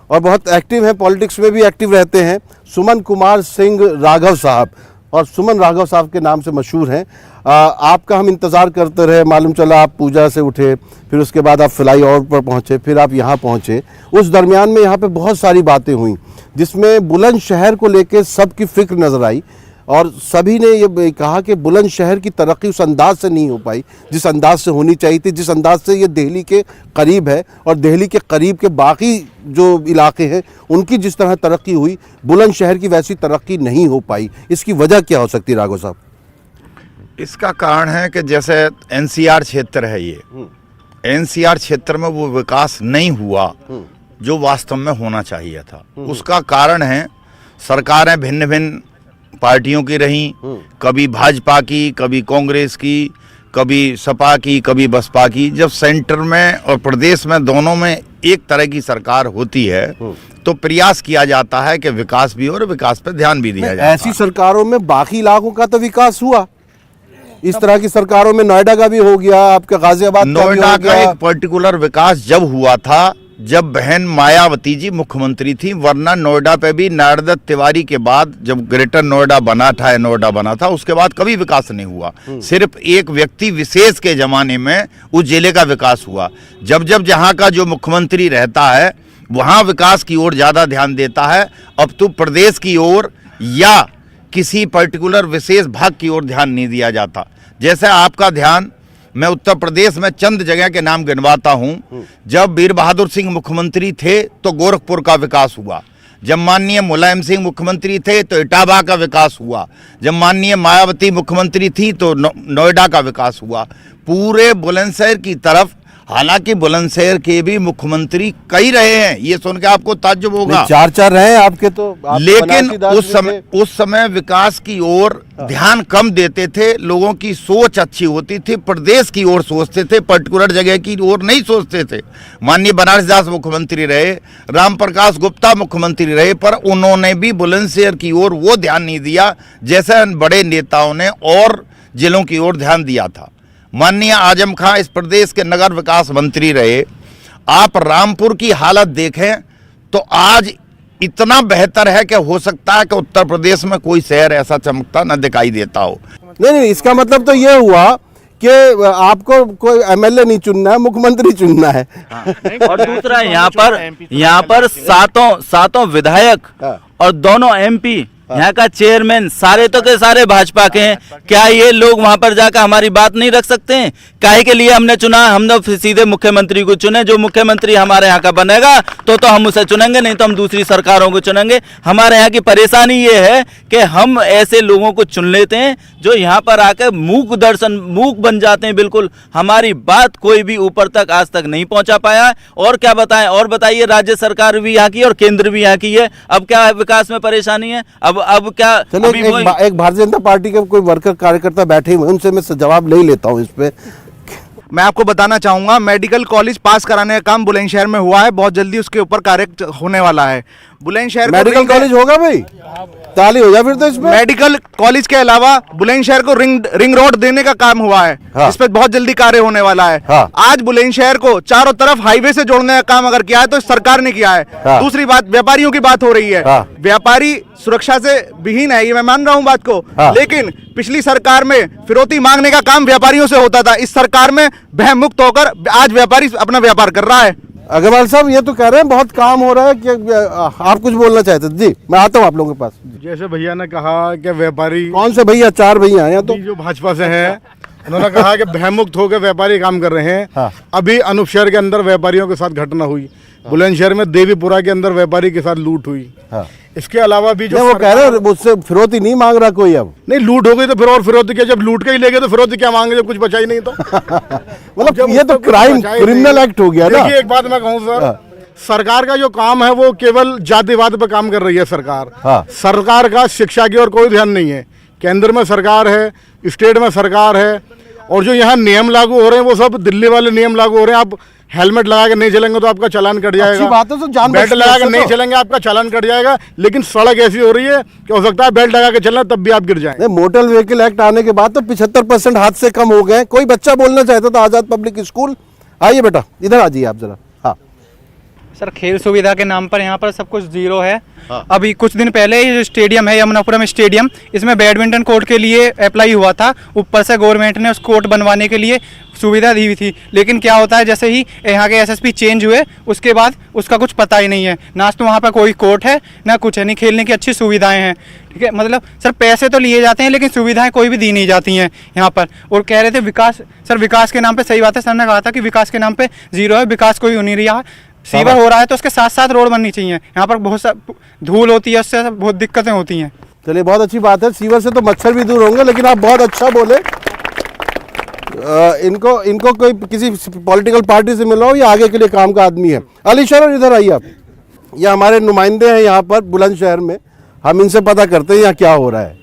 Speaker 1: और बहुत एक्टिव हैं, पॉलिटिक्स में भी एक्टिव रहते हैं, सुमन कुमार सिंह राघव साहब। और सुमन राघव साहब के नाम से मशहूर हैं। आपका हम इंतज़ार करते रहे, मालूम चला आप पूजा से उठे, फिर उसके बाद आप फ्लाईओवर पर पहुंचे, फिर आप यहाँ पहुंचे। उस दरमियान में यहाँ पे बहुत सारी बातें हुई जिसमें बुलंदशहर को लेके सबकी फिक्र नज़र आई और सभी ने ये कहा कि बुलंदशहर की तरक्की उस अंदाज से नहीं हो पाई जिस अंदाज से होनी चाहिए थी, जिस अंदाज से ये दिल्ली के करीब है और दिल्ली के करीब के बाकी जो इलाके हैं उनकी जिस तरह तरक्की हुई, बुलंदशहर की वैसी तरक्की नहीं हो पाई। इसकी वजह क्या हो सकती है राघव साहब?
Speaker 10: इसका कारण है कि जैसे एनसीआर क्षेत्र है, ये एनसीआर क्षेत्र में वो विकास नहीं हुआ जो वास्तव में होना चाहिए था। उसका कारण है सरकारें भिन्न भिन्न पार्टियों की रहीं, कभी भाजपा की, कभी कांग्रेस की, कभी सपा की, कभी बसपा की। जब सेंटर में और प्रदेश में दोनों में एक तरह की सरकार होती है तो प्रयास किया जाता है कि विकास भी हो और विकास पर ध्यान भी दिया जाए।
Speaker 1: ऐसी सरकारों में बाकी इलाकों का तो विकास हुआ, इस तरह की सरकारों में नोएडा का भी हो गया, आपके गाजियाबाद का भी हो
Speaker 10: नोएडा
Speaker 1: गया।
Speaker 10: का एक पर्टिकुलर विकास जब हुआ था जब बहन मायावती जी मुख्यमंत्री थी, वरना नोएडा पे भी नारदत्त तिवारी के बाद जब ग्रेटर नोएडा बना था, नोएडा बना था, उसके बाद कभी विकास नहीं हुआ। सिर्फ एक व्यक्ति विशेष के जमाने में उस जिले का विकास हुआ। जब जब जहाँ का जो मुख्यमंत्री रहता है वहाँ विकास की ओर ज़्यादा ध्यान देता है, अब तो प्रदेश की ओर या किसी पर्टिकुलर विशेष भाग की ओर ध्यान नहीं दिया जाता। जैसे आपका ध्यान, मैं उत्तर प्रदेश में चंद जगह के नाम गिनवाता हूं। जब वीर बहादुर सिंह मुख्यमंत्री थे तो गोरखपुर का विकास हुआ। जब माननीय मुलायम सिंह मुख्यमंत्री थे तो इटावा का विकास हुआ। जब माननीय मायावती मुख्यमंत्री थी तो नोएडा का विकास हुआ। पूरे बुलंदशहर की तरफ, हालांकि बुलंदशहर के भी मुख्यमंत्री कई रहे हैं, ये सुन के आपको ताज्जुब होगा,
Speaker 1: 4 रहे हैं आपके तो आप
Speaker 10: लेकिन
Speaker 1: बनारसी
Speaker 10: उस समय विकास की ओर ध्यान कम देते थे। लोगों की सोच अच्छी होती थी, प्रदेश की ओर सोचते थे, पर्टिकुलर जगह की ओर नहीं सोचते थे। माननीय बनारसी दास मुख्यमंत्री रहे, राम प्रकाश गुप्ता मुख्यमंत्री रहे, पर उन्होंने भी बुलंदशहर की ओर वो ध्यान नहीं दिया जैसे बड़े नेताओं ने और जिलों की ओर ध्यान दिया था। माननीय आजम खां इस प्रदेश के नगर विकास मंत्री रहे। आप रामपुर की हालत देखें तो आज इतना बेहतर है कि हो सकता है कि उत्तर प्रदेश में कोई शहर ऐसा चमकता न दिखाई देता हो।
Speaker 1: नहीं, इसका मतलब तो ये हुआ कि आपको कोई एमएलए नहीं चुनना है, मुख्यमंत्री चुनना है।
Speaker 3: और दूसरा यहाँ पर सातों विधायक और दोनों एमपी, यहाँ का चेयरमैन सारे तो के सारे भाजपा के हैं। क्या ये लोग वहां पर जाकर हमारी बात नहीं रख सकते हैं? काहे के लिए हमने चुना? हमने सीधे मुख्यमंत्री को चुने। जो मुख्यमंत्री हमारे यहाँ का बनेगा तो हम उसे चुनेंगे, नहीं तो हम दूसरी सरकारों को चुनेंगे। हमारे यहाँ की परेशानी ये है कि हम ऐसे लोगों को चुन लेते हैं जो यहाँ पर आकर मूक बन जाते हैं। बिल्कुल हमारी बात कोई भी ऊपर तक आज तक नहीं पहुंचा पाया। और क्या बताएं? और बताइए, राज्य सरकार भी यहाँ की और केंद्र भी यहाँ की है। अब क्या विकास में परेशानी है? अब क्या?
Speaker 1: चलो एक भारतीय जनता पार्टी के कोई वर्कर कार्यकर्ता बैठे हुए, उनसे मैं जवाब नहीं लेता हूँ इस पे।
Speaker 11: मैं आपको बताना चाहूँगा, मेडिकल कॉलेज पास कराने का काम बुलंदशहर में हुआ है, बहुत जल्दी उसके ऊपर कार्य होने वाला है। बुलंदशहर
Speaker 1: मेडिकल कॉलेज होगा भाई, ताली हो जाए फिर तो इसमें।
Speaker 11: मेडिकल कॉलेज के अलावा बुलंदशहर को रिंग रोड देने का काम हुआ है।
Speaker 1: हाँ।
Speaker 11: इस पर बहुत जल्दी कार्य होने वाला है।
Speaker 1: हाँ।
Speaker 11: आज बुलंदशहर को चारों तरफ हाईवे से जोड़ने का काम अगर किया है तो सरकार ने किया है।
Speaker 1: हाँ।
Speaker 11: दूसरी बात, व्यापारियों की बात हो रही है।
Speaker 1: हाँ।
Speaker 11: व्यापारी सुरक्षा से विहीन है, ये मैं मान रहा हूँ बात को।
Speaker 1: हाँ।
Speaker 11: लेकिन पिछली सरकार में फिरौती मांगने का काम व्यापारियों से होता था। इस सरकार में भय मुक्त होकर आज व्यापारी अपना व्यापार कर रहा है।
Speaker 1: अग्रवाल साहब ये तो कह रहे हैं बहुत काम हो रहा है कि आप कुछ बोलना चाहते थे? जी मैं आता हूँ आप लोगों के पास।
Speaker 12: जैसे भैया ने कहा कि व्यापारी,
Speaker 1: कौन से भैया? 4 भैया हैं तो
Speaker 12: जो भाजपा से हैं, उन्होंने कहा कि भयमुक्त होकर व्यापारी काम कर रहे हैं।
Speaker 1: हाँ।
Speaker 12: अभी अनूप शहर के अंदर व्यापारियों के साथ घटना हुई, बुलंदशहर में देवीपुरा के अंदर व्यापारी के साथ लूट हुई।
Speaker 1: हाँ।
Speaker 12: इसके अलावा भी जो
Speaker 1: वो कह रहे हैं मुझसे फिरौती नहीं मांग रहा कोई। अब
Speaker 12: नहीं, लूट हो गई तो फिर और फिरौती क्या? जब लूट के ही ले गए तो फिरौती क्या मांगे जब कुछ बचा ही नहीं तो?
Speaker 1: मतलब ये तो क्रिमिनल एक्ट हो गया ना।
Speaker 12: देखिए एक बात मैं कहूँ सर, सरकार का जो काम है वो केवल जातिवाद पे काम कर रही है सरकार।
Speaker 1: हाँ।
Speaker 12: सरकार का शिक्षा की ओर कोई ध्यान नहीं है। केंद्र में सरकार है, स्टेट में सरकार है, और जो यहाँ नियम लागू हो रहे हैं वो सब दिल्ली वाले नियम लागू हो रहे हैं। आप हेलमेट लगा के नहीं चलेंगे तो आपका चालान कट जाएगा।
Speaker 1: अच्छी बात है, तो जान
Speaker 12: बेल्ट लगा के नहीं चलेंगे आपका चालान कट जाएगा। लेकिन सड़क ऐसी हो रही है कि हो सकता है बेल्ट लगा के चलना तब भी आप गिर जाएं।
Speaker 1: मोटर व्हीकल एक्ट आने के बाद तो 75% हादसे कम हो गए। कोई बच्चा बोलना चाहता था, आजाद पब्लिक स्कूल। आइए बेटा, इधर आ जाइए आप जरा। हाँ
Speaker 13: सर खेल सुविधा के नाम पर यहाँ पर सब कुछ जीरो है।
Speaker 1: हाँ।
Speaker 13: अभी कुछ दिन पहले ये जो स्टेडियम है यमुनापुरम स्टेडियम, इसमें बैडमिंटन कोर्ट के लिए अप्लाई हुआ था, ऊपर से गवर्नमेंट ने उस कोर्ट बनवाने के लिए सुविधा दी हुई थी। लेकिन क्या होता है, जैसे ही यहाँ के एसएसपी चेंज हुए उसके बाद उसका कुछ पता ही नहीं है, ना तो वहाँ पर कोई कोर्ट है ना कुछ है, नहीं खेलने की अच्छी सुविधाएं हैं। ठीक है, मतलब सर पैसे तो लिए जाते हैं लेकिन सुविधाएं कोई भी दी नहीं जाती हैं यहाँ पर। और कह रहे थे विकास, सर विकास के नाम पे, सही बात है, सर ने कहा था कि विकास के नाम पे जीरो है, विकास कोई हो नहीं रहा। सीवर हो रहा है तो उसके साथ साथ रोड बननी चाहिए। यहाँ पर बहुत सा धूल होती है, उससे बहुत दिक्कतें होती हैं।
Speaker 1: चलिए बहुत अच्छी बात है, सीवर से तो मच्छर भी दूर होंगे, लेकिन आप बहुत अच्छा बोले। इनको कोई किसी पॉलिटिकल पार्टी से मिला हो या आगे के लिए काम का आदमी है। अली शरण इधर आइए आप, ये हमारे नुमाइंदे हैं यहाँ पर बुलंदशहर में, हम इनसे पता करते हैं यहाँ क्या हो रहा है।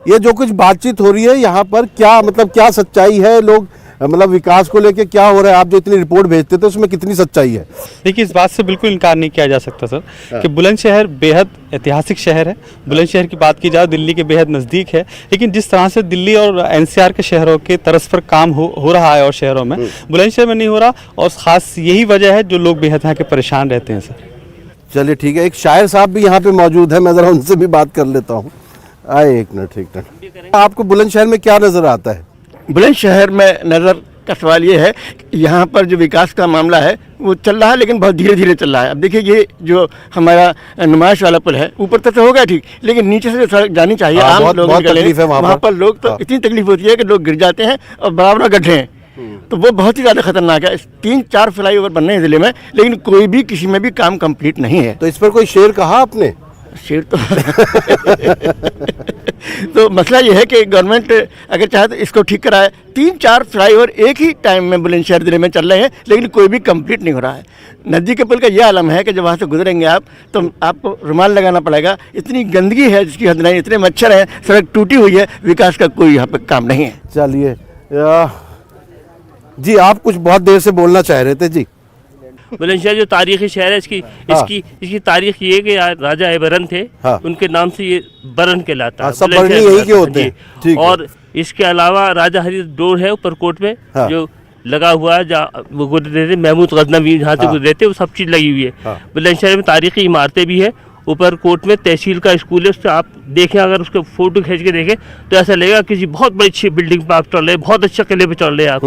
Speaker 1: ये जो कुछ बातचीत हो रही है यहाँ पर, क्या मतलब क्या सच्चाई है, लोग मतलब विकास को लेके क्या हो रहा है, आप जो इतनी रिपोर्ट भेजते थे उसमें कितनी सच्चाई है?
Speaker 14: देखिए, इस बात से बिल्कुल इनकार नहीं किया जा सकता सर कि बुलंदशहर बेहद ऐतिहासिक शहर है। बुलंदशहर की बात की जाए, दिल्ली के बेहद नज़दीक है, लेकिन जिस तरह से दिल्ली और एनसीआर के शहरों के तर्ज पर काम हो रहा है और शहरों में, बुलंदशहर में नहीं हो रहा, और ख़ास यही वजह है जो लोग बेहद यहाँ के परेशान रहते हैं सर।
Speaker 1: चलिए ठीक है, एक शायर साहब भी यहाँ पे मौजूद है, मैं ज़रा उनसे भी बात कर लेता हूँ। आए एक मिनट। आपको बुलंदशहर में क्या नज़र आता है?
Speaker 15: बुलंदशहर में नज़र का सवाल ये है कि यहाँ पर जो विकास का मामला है वो चल रहा है, लेकिन बहुत धीरे धीरे चल रहा है। अब देखिए, ये जो हमारा नुमाइश वाला पुल है, ऊपर तक तो हो गया ठीक, लेकिन नीचे से जो सड़क जानी चाहिए आम लोग वहाँ पर लोग तो इतनी तकलीफ होती है कि लोग गिर जाते हैं और बराबर गड्ढे हैं, तो वो बहुत ही ज़्यादा खतरनाक है। 3-4 फ्लाईओवर बन रहे हैं ज़िले में, लेकिन कोई भी किसी में भी काम कंप्लीट नहीं है।
Speaker 1: तो इस पर कोई शेर कहा आपने?
Speaker 15: शेर तो तो मसला ये है कि गवर्नमेंट अगर चाहे तो इसको ठीक कराए। 3-4 फ्लाईओवर एक ही टाइम में बुलंदशहर जिले में चल रहे हैं, लेकिन कोई भी कंप्लीट नहीं हो रहा है। नदी के पुल का ये आलम है कि जब वहाँ से गुजरेंगे आप तो आपको रुमाल लगाना पड़ेगा, इतनी गंदगी है जिसकी हद नहीं, इतने मच्छर हैं, सड़क टूटी हुई है, विकास का कोई यहाँ पर काम नहीं है।
Speaker 1: चलिए जी, आप कुछ बहुत देर से बोलना चाह रहे थे जी।
Speaker 16: बुलंदशहर जो तारीखी शहर है, इसकी तारीख ये कि राजा बरन थे, उनके नाम से ये बरन कहलाता है।
Speaker 1: सब बरनी यही के होते हैं।
Speaker 16: और इसके अलावा राजा हरी डोर है ऊपरकोट में जो लगा हुआ है, जहाँ वो गुजरे थे महमूद गजनवी, जहाँ से गुजरे थे, वो सब चीज़ लगी हुई है। बुलंदशहर में तारीखी इमारतें भी है। ऊपरकोट में तहसील का स्कूल है, उससे आप देखें, अगर उसके फोटो खींच के देखें तो ऐसा लगेगा किसी बहुत बड़ी अच्छी बिल्डिंग पर आप चल रहे हैं, बहुत अच्छे किले पे चल रहे हैं आप।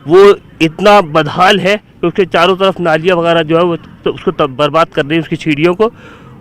Speaker 16: वो इतना बदहाल है कि उसके चारों तरफ नालियाँ वगैरह जो है वो तो उसको बर्बाद कर रही है, उसकी सीढ़ियों को।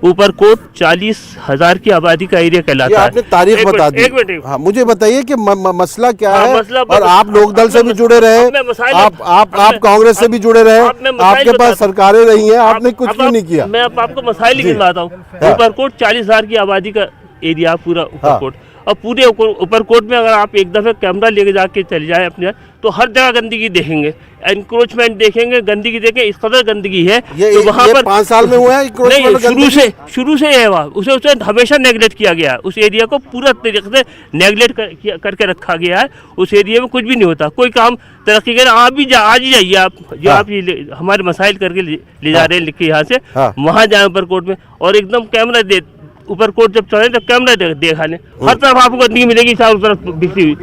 Speaker 16: ऊपरकोट 40,000 की आबादी का एरिया कहलाता है।
Speaker 1: आपने तारीख बता दी। हाँ, मुझे बताइए कि मसला क्या है। और आप लोकदल से भी जुड़े रहे, आप कांग्रेस से भी जुड़े रहे, आपके पास सरकारें रही हैं, आपने कुछ भी नहीं किया।
Speaker 16: मैं आपको मसाइल गिनवाता हूँ। ऊपरकोट 40,000 की आबादी का एरिया पूरा ऊपरकोट, और पूरे ऊपरकोट में अगर आप एक दफ़े कैमरा लेके जाके चले जाए अपने, तो हर जगह गंदगी देखेंगे, एनक्रोचमेंट देखेंगे, गंदगी देखें, इस कदर गंदगी है। तो वहाँ पर 5 साल में हुआ है नहीं, शुरू से है वहाँ, उसे हमेशा नेगलेक्ट किया गया है। उस एरिया को पूरा तरीके से नेगलेक्ट करके रखा गया है। उस एरिया में कुछ भी नहीं होता, कोई काम तरक्की कर। आप भी आज ही जाइए, आप जो आप ये हमारे मसाइल करके ले जा रहे हैं लिख के यहाँ से, वहाँ जाए ऊपरकोट में, और एकदम कैमरा दे ऊपरकोट जब चले तो कैमरा देखा ले, हर तरफ आपको गंदगी मिलेगी, चारों तरफ बिखरी हुई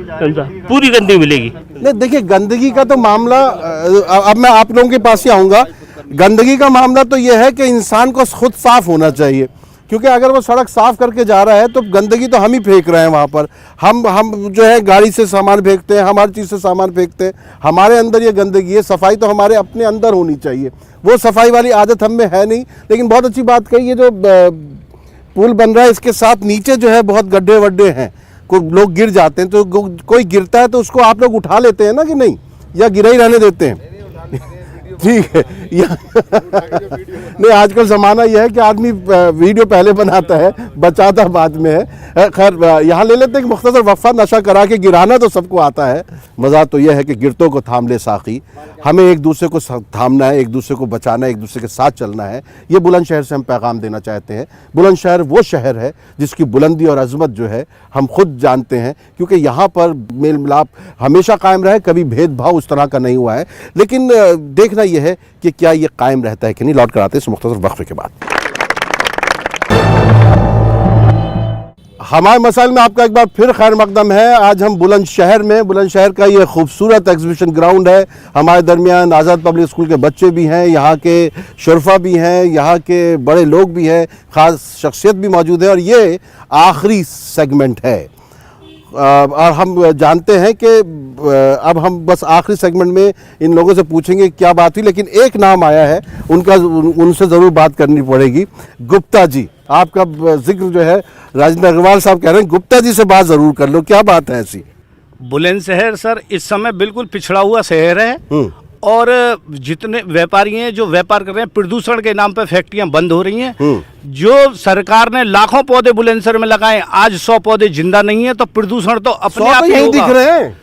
Speaker 16: पूरी गंदगी मिलेगी।
Speaker 1: नहीं देखिए, गंदगी का तो मामला, अब मैं आप लोगों के पास ही आऊँगा। गंदगी का मामला तो यह है कि इंसान को खुद साफ होना चाहिए, क्योंकि अगर वो सड़क साफ करके जा रहा है तो गंदगी तो हम ही फेंक रहे हैं वहाँ पर। हम जो है गाड़ी से सामान फेंकते हैं, हमारी चीज़ से सामान फेंकते हैं, हमारे अंदर ये गंदगी है। सफाई तो हमारे अपने अंदर होनी चाहिए, वो सफाई वाली आदत हम में है नहीं। लेकिन बहुत अच्छी बात कही, ये जो पुल बन रहा है इसके साथ नीचे जो है बहुत गड्ढे वड्ढे हैं, लोग गिर जाते हैं, तो कोई गिरता है तो उसको आप लोग उठा लेते हैं ना कि नहीं, या गिरा ही रहने देते हैं? ठीक है। नहीं, आजकल ज़माना यह है कि आदमी वीडियो पहले बनाता है, बचाता बाद में है। खैर, यहाँ ले लेते हैं कि मुख्तसर वक्फा, नशा करा के गिराना तो सबको आता है, मज़ा तो यह है कि गिरतों को थाम ले साक़ी। हमें एक दूसरे को थामना है, एक दूसरे को बचाना है, एक दूसरे के साथ चलना है। ये बुलंदशहर से हम पैगाम देना चाहते हैं। बुलंदशहर वो शहर है जिसकी बुलंदी और अज़मत जो है हम खुद जानते हैं, क्योंकि यहाँ पर मेल मिलाप हमेशा कायम रहे, कभी भेदभाव उस तरह का नहीं हुआ है। लेकिन देखना यह है कि क्या ये कायम रहता है कि नहीं। लौट कर आते हैं इस मुख्तसर वक्फे के बाद। हमारे मसाइल में आपका एक बार फिर खैर मकदम है। आज हम बुलंदशहर में, बुलंदशहर का ये खूबसूरत एग्जीबिशन ग्राउंड है। हमारे दरमियान आज़ाद पब्लिक स्कूल के बच्चे भी हैं, यहाँ के शुरफा भी हैं, यहाँ के बड़े लोग भी हैं, ख़ास शख्सियत भी मौजूद है। और ये आखिरी सेगमेंट है और हम जानते हैं कि अब हम बस आखिरी सेगमेंट में इन लोगों से पूछेंगे क्या बात हुई, लेकिन एक नाम आया है, उनसे ज़रूर बात करनी पड़ेगी। गुप्ता जी, आपका जिक्र जो है राजेंद्र अग्रवाल साहब कह रहे हैं, गुप्ता जी से बात ज़रूर कर लो, क्या बात है ऐसी?
Speaker 17: बुलंदशहर सर इस समय बिल्कुल पिछड़ा हुआ शहर है और जितने व्यापारी हैं जो व्यापार कर रहे हैं, प्रदूषण के नाम पे फैक्ट्रियां बंद हो रही हैं। जो सरकार ने लाखों पौधे बुलंदशहर में लगाए, आज 100 पौधे जिंदा नहीं है, तो प्रदूषण तो अपने आप ही
Speaker 1: दिख रहे हैं।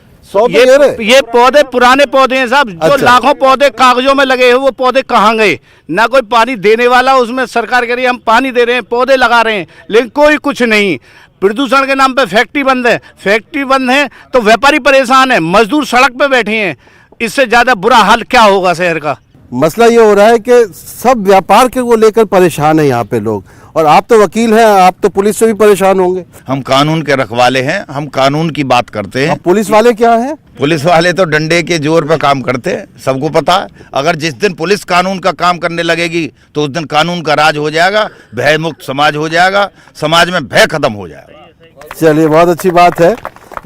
Speaker 17: ये पौधे पुराने पौधे हैं साहब, जो लाखों पौधे कागजों में लगे हैं, वो पौधे कहाँ गए? ना कोई पानी देने वाला, उसमें सरकार कह रही है हम पानी दे रहे हैं, पौधे लगा रहे हैं, लेकिन कोई कुछ नहीं। प्रदूषण के नाम पे फैक्ट्री बंद है, फैक्ट्री बंद है तो व्यापारी परेशान है, मजदूर सड़क पे बैठे हैं। इससे ज्यादा बुरा हाल क्या होगा शहर का?
Speaker 1: मसला ये हो रहा है कि सब व्यापार के को लेकर परेशान है यहाँ पे लोग, और आप तो वकील हैं, आप तो पुलिस से भी परेशान होंगे।
Speaker 10: हम कानून के रखवाले हैं, हम कानून की बात करते हैं।
Speaker 1: पुलिस वाले क्या हैं?
Speaker 10: पुलिस वाले तो डंडे के जोर पे काम करते हैं, सबको पता है। अगर जिस दिन पुलिस कानून का काम करने लगेगी तो उस दिन कानून का राज हो जाएगा, भय मुक्त समाज हो जाएगा, समाज में भय खत्म हो जाएगा।
Speaker 1: चलिए, बहुत अच्छी बात है,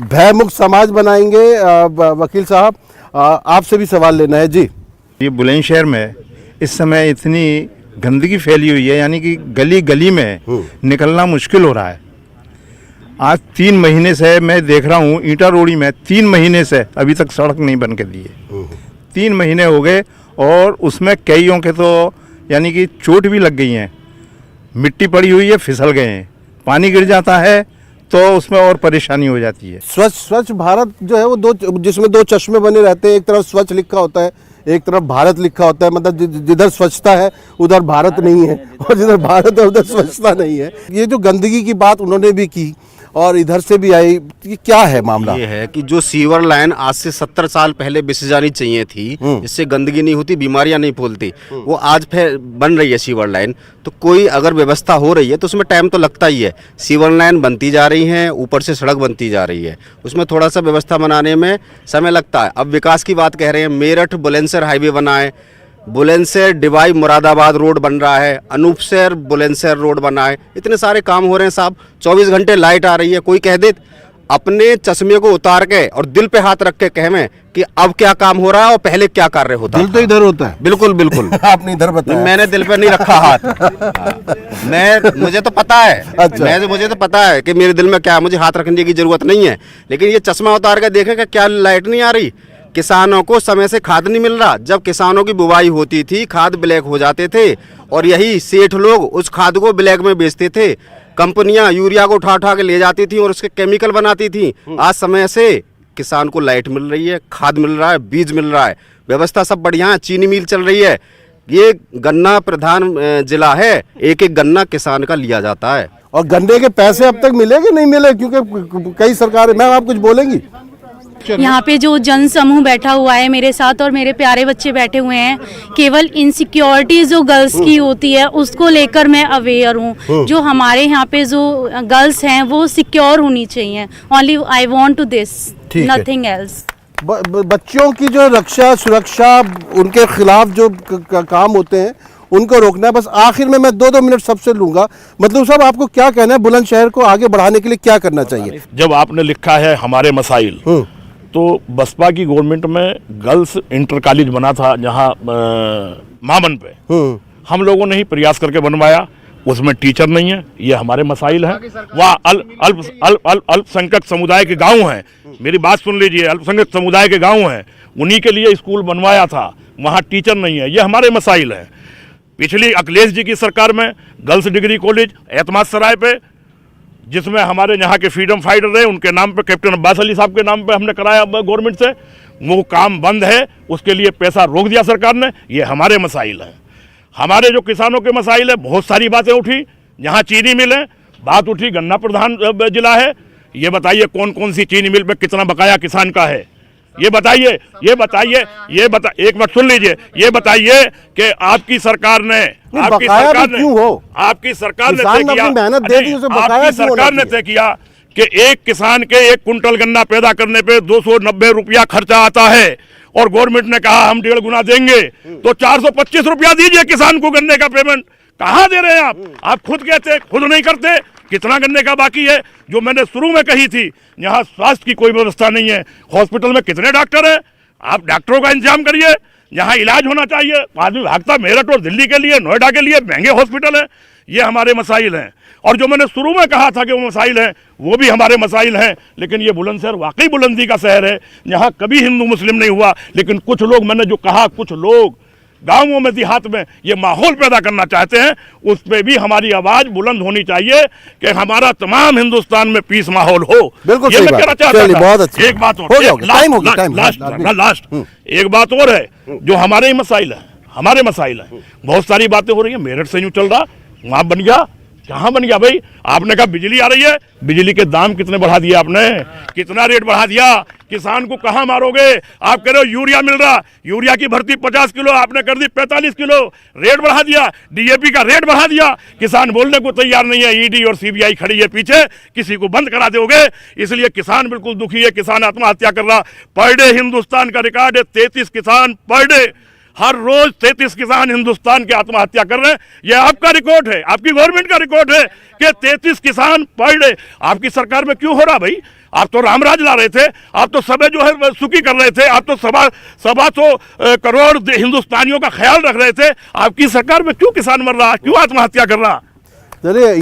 Speaker 1: भय मुक्त समाज बनाएंगे। वकील साहब, आपसे भी सवाल लेना है जी।
Speaker 9: ये बुलंदशहर में इस समय इतनी गंदगी फैली हुई है, यानी कि गली गली में निकलना मुश्किल हो रहा है। आज 3 महीने से मैं देख रहा हूँ ईटा रोड़ी में 3 महीने से अभी तक सड़क नहीं बन के दी है। 3 महीने हो गए और उसमें कईयों के तो यानी कि चोट भी लग गई हैं, मिट्टी पड़ी हुई है, फिसल गए हैं, पानी गिर जाता है तो उसमें और परेशानी हो जाती है।
Speaker 1: स्वच्छ भारत जो है वो जिसमें 2 चश्मे बने रहते हैं, एक तरफ स्वच्छ लिखा होता है, एक तरफ भारत लिखा होता है। मतलब जिधर स्वच्छता है उधर भारत नहीं है, और जिधर भारत है उधर स्वच्छता नहीं है। ये जो गंदगी की बात उन्होंने भी की और इधर से भी आई, ये क्या है मामला?
Speaker 5: ये है कि जो सीवर लाइन आज से 70 साल पहले बिछ जानी चाहिए थी, जिससे गंदगी नहीं होती, बीमारियां नहीं फैलती, वो आज फिर बन रही है सीवर लाइन। तो कोई अगर व्यवस्था हो रही है तो उसमें टाइम तो लगता ही है। सीवर लाइन बनती जा रही है, ऊपर से सड़क बनती जा रही है, उसमें थोड़ा सा व्यवस्था बनाने में समय लगता है। अब विकास की बात कह रहे हैं, मेरठ बुलंदशहर हाईवे बना है, बुलंदशहर डिवाई मुरादाबाद रोड बन रहा है, अनूपशहर बुलंदशहर रोड बना है, इतने सारे काम हो रहे हैं साहब। 24 घंटे लाइट आ रही है। कोई कह दे अपने चश्मे को उतार के और दिल पे हाथ रख के कहे में कि अब क्या काम हो रहा है और पहले क्या कार्य होता है।
Speaker 1: दिल तो इधर होता है।
Speaker 5: बिल्कुल बिल्कुल।
Speaker 1: आपने इधर बताया।
Speaker 5: मैंने दिल पे नहीं रखा हाथ। मुझे तो पता है। अच्छा। मुझे तो पता है कि मेरे दिल में क्या है, मुझे हाथ रखने की जरूरत नहीं है, लेकिन ये चश्मा उतार के देखें कि क्या लाइट नहीं आ रही। किसानों को समय से खाद नहीं मिल रहा। जब किसानों की बुवाई होती थी खाद ब्लैक हो जाते थे और यही सेठ लोग उस खाद को ब्लैक में बेचते थे। कंपनियां यूरिया को उठा उठा के ले जाती थी और उसके केमिकल बनाती थी। आज समय से किसान को लाइट मिल रही है, खाद मिल रहा है, बीज मिल रहा है, व्यवस्था सब बढ़िया है, चीनी मिल चल रही है। ये गन्ना प्रधान जिला है, एक एक गन्ना किसान का लिया जाता है।
Speaker 1: और गन्ने के पैसे अब तक मिले कि नहीं मिले? क्योंकि कई सरकारें, मैम आप कुछ बोलेंगी?
Speaker 18: यहाँ पे जो जन समूह बैठा हुआ है मेरे साथ और मेरे प्यारे बच्चे बैठे हुए हैं, केवल इनसिक्योरिटी जो गर्ल्स की होती है उसको लेकर मैं अवेयर हूँ। जो हमारे यहाँ पे जो गर्ल्स हैं वो सिक्योर होनी चाहिए। Only I want to this, nothing else.
Speaker 1: बच्चों की जो रक्षा सुरक्षा, उनके खिलाफ जो काम होते हैं उनको रोकना है। बस आखिर में मैं 2-2 मिनट सबसे लूंगा। मतलब साहब, आपको क्या कहना है, बुलंदशहर को आगे बढ़ाने के लिए क्या करना चाहिए?
Speaker 4: जब आपने लिखा है हमारे मसाइल, तो बसपा की गवर्नमेंट में गर्ल्स इंटर कॉलेज बना था जहां मामन पे, हम लोगों ने ही प्रयास करके बनवाया, उसमें टीचर नहीं है। ये हमारे मसाइल हैं। वहाँ अल्पसंख्यक समुदाय के गांव हैं, मेरी बात सुन लीजिए, अल्पसंख्यक समुदाय के गांव हैं, उन्हीं के लिए स्कूल बनवाया था, वहाँ टीचर नहीं है। ये हमारे मसाइल हैं। पिछली अखिलेश जी की सरकार में गर्ल्स डिग्री कॉलेज एतमाद सराय पे, जिसमें हमारे यहाँ के फ्रीडम फाइटर रहे, उनके नाम पे, कैप्टन अब्बास अली साहब के नाम पे हमने कराया गवर्नमेंट से, वो काम बंद है, उसके लिए पैसा रोक दिया सरकार ने। ये हमारे मसाइल हैं। हमारे जो किसानों के मसाइल है, बहुत सारी बातें उठी, जहाँ चीनी मिल है, बात उठी, गन्ना प्रधान जिला है, ये बताइए कौन कौन सी चीनी मिल पे कितना बकाया किसान का है, एक मिनट सुन लीजिए, ये बताइए कि आपकी सरकार ने
Speaker 1: आपकी सरकार
Speaker 4: ने तय किया कि एक किसान के 1 कुंटल गन्ना पैदा करने पे 290 रुपया खर्चा आता है और गवर्नमेंट ने कहा हम 1.5 गुना देंगे, तो 425 रुपया दीजिए किसान को गन्ने का पेमेंट। कहाँ दे रहे हैं आप खुद कहते, खुद नहीं करते। कितना गन्ने का बाकी है? जो मैंने शुरू में कही थी, यहाँ स्वास्थ्य की कोई व्यवस्था नहीं है। हॉस्पिटल में कितने डॉक्टर हैं? आप डॉक्टरों का इंतजाम करिए, यहाँ इलाज होना चाहिए। आदमी भागता मेरठ और दिल्ली के लिए, नोएडा के लिए, महंगे हॉस्पिटल है। ये हमारे मसाइल हैं, और जो मैंने शुरू में कहा था कि वो मसाइल हैं, वो भी हमारे मसाइल हैं। लेकिन ये बुलंदशहर वाकई बुलंदी का शहर है, यहाँ कभी हिंदू मुस्लिम नहीं हुआ। लेकिन कुछ लोग, मैंने जो कहा, कुछ लोग गांवों में, देहात में ये माहौल पैदा करना चाहते हैं, उस पर भी हमारी आवाज बुलंद होनी चाहिए कि हमारा तमाम हिंदुस्तान में पीस माहौल हो।
Speaker 1: बिल्कुल
Speaker 4: ये मैं कहना चाहता था।
Speaker 1: बहुत अच्छा।
Speaker 4: एक बात और,
Speaker 1: लास्ट
Speaker 4: एक बात और है, जो हमारे ही मसाइल है, हमारे मसाइल हैं। बहुत सारी बातें हो रही है, मेरठ से यूं चल रहा, वहां बन गया, कहाँ बन गया भाई? आपने कहा बिजली आ रही है, बिजली के दाम कितने बढ़ा दिए आपने, कितना रेट बढ़ा दिया? किसान को कहाँ मारोगे? आप कह रहे हो यूरिया मिल रहा, यूरिया की भर्ती 50 किलो आपने कर दी 45 किलो, रेट बढ़ा दिया। डीएपी का रेट बढ़ा दिया। किसान बोलने को तैयार नहीं है, ईडी और सीबीआई खड़ी है पीछे, किसी को बंद करा दोगे। इसलिए किसान बिल्कुल दुखी है, किसान आत्महत्या कर रहा। पर डे हिंदुस्तान का रिकॉर्ड है 33 किसान पर डे, हर रोज 33 किसान हिंदुस्तान के आत्महत्या कर रहे हैं। यह आपका रिकॉर्ड है, आपकी गवर्नमेंट का रिकॉर्ड है कि 33 किसान पर डे। आपकी सरकार में क्यों हो रहा भाई? आप तो रामराज ला रहे थे, आप तो सब जो है सुखी कर रहे थे, आप तो 125 करोड़ हिंदुस्तानियों का ख्याल रख रहे थे। आपकी सरकार में क्यों किसान मर रहा, क्यों आत्महत्या कर रहा?
Speaker 1: चलिए,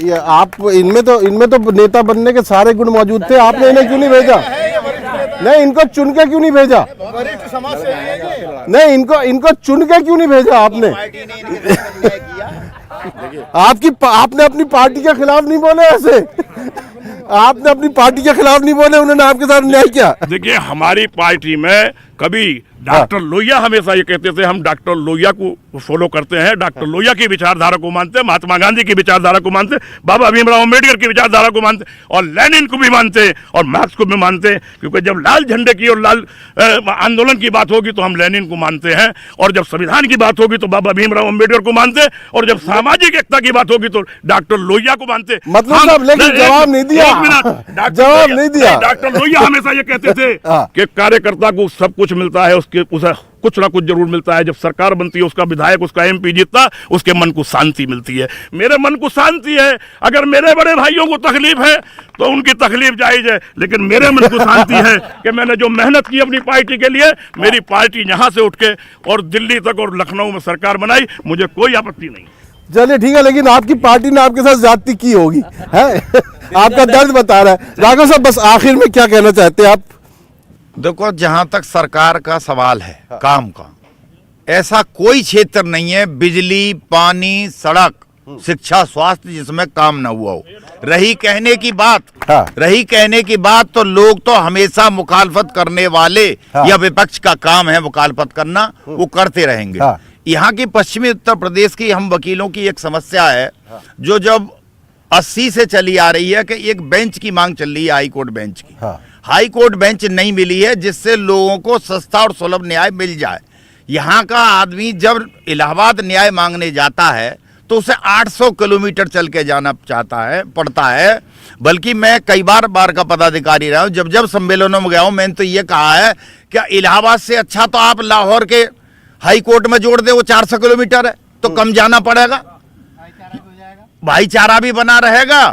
Speaker 1: ये आप इनमें तो नेता बनने के सारे गुण मौजूद थे, आपने इन्हें क्यों नहीं भेजा? नहीं, इनको चुन के क्यों नहीं भेजा? नहीं, इनको चुन के क्यों नहीं भेजा आपने? आपने अपनी पार्टी के खिलाफ नहीं बोले ऐसे, आपने अपनी पार्टी के खिलाफ नहीं बोले, उन्होंने आपके साथ न्याय किया।
Speaker 4: देखिए, हमारी पार्टी में कभी डॉक्टर लोहिया हमेशा ये कहते थे, हम डॉक्टर लोहिया को फॉलो करते हैं, डॉक्टर लोहिया की विचारधारा को मानते हैं, महात्मा गांधी की विचारधारा को मानते हैं, बाबा भीमराव अम्बेडकर की विचारधारा को मानते हैं, और लेनिन को भी मानते हैं, और मार्क्स को भी मानते हैं। क्योंकि जब लाल झंडे की और लाल आंदोलन की बात होगी तो हम लेनिन को मानते हैं, और जब संविधान की बात होगी तो बाबा भीमराव अम्बेडकर को मानते हैं, और जब सामाजिक एकता की बात होगी तो डॉक्टर लोहिया को मानते हैं।
Speaker 1: मतलब लेकिन जवाब नहीं दिया, जवाब नहीं दिया।
Speaker 4: डॉक्टर लोहिया हमेशा ये कहते थे कि कार्यकर्ता को सब कुछ मिलता है, उसे कुछ ना कुछ जरूर मिलता है। जब सरकार बनती है, उसका विधायक, उसका एमपी जीतता, उसके मन को शांति मिलती है। मेरे मन को शांति है। अगर मेरे बड़े भाइयों को तकलीफ है तो उनकी तकलीफ जायज है, लेकिन मेरे मन को शांति है कि मैंने जो मेहनत की अपनी पार्टी के लिए, मेरी पार्टी यहाँ से उठ के और दिल्ली तक और लखनऊ में सरकार बनाई, मुझे कोई आपत्ति नहीं।
Speaker 1: चलिए ठीक है, लेकिन आपकी पार्टी ने आपके साथ ज्यादती की होगी, है? आपका दर्द बता रहा है। राघव साहब, बस आखिर में क्या कहना चाहते हैं आप?
Speaker 10: देखो, जहां तक सरकार का सवाल है, काम का, ऐसा कोई क्षेत्र नहीं है, बिजली, पानी, सड़क, शिक्षा, स्वास्थ्य, जिसमें काम न हुआ हो। रही कहने की बात, तो लोग तो हमेशा मुखालफत करने वाले, या विपक्ष का काम है मुखालफत करना, वो करते रहेंगे। यहाँ की पश्चिमी उत्तर प्रदेश की हम वकीलों की एक समस्या है, जो जब 80 से चली आ रही है, कि एक बेंच की मांग चल रही है, हाई कोर्ट बेंच की। हाई कोर्ट बेंच नहीं मिली है, जिससे लोगों को सस्ता और सुलभ न्याय मिल जाए। यहाँ का आदमी जब इलाहाबाद न्याय मांगने जाता है तो उसे 800 किलोमीटर चल के जाना पड़ता है। बल्कि मैं कई बार का पदाधिकारी रहा हूँ, जब सम्मेलनों में गया हूँ, मैंने तो ये कहा है कि इलाहाबाद से अच्छा तो आप लाहौर के हाई कोर्ट में जोड़ दे, वो 400 किलोमीटर है, तो कम जाना पड़ेगा, भाईचारा भी बना रहेगा,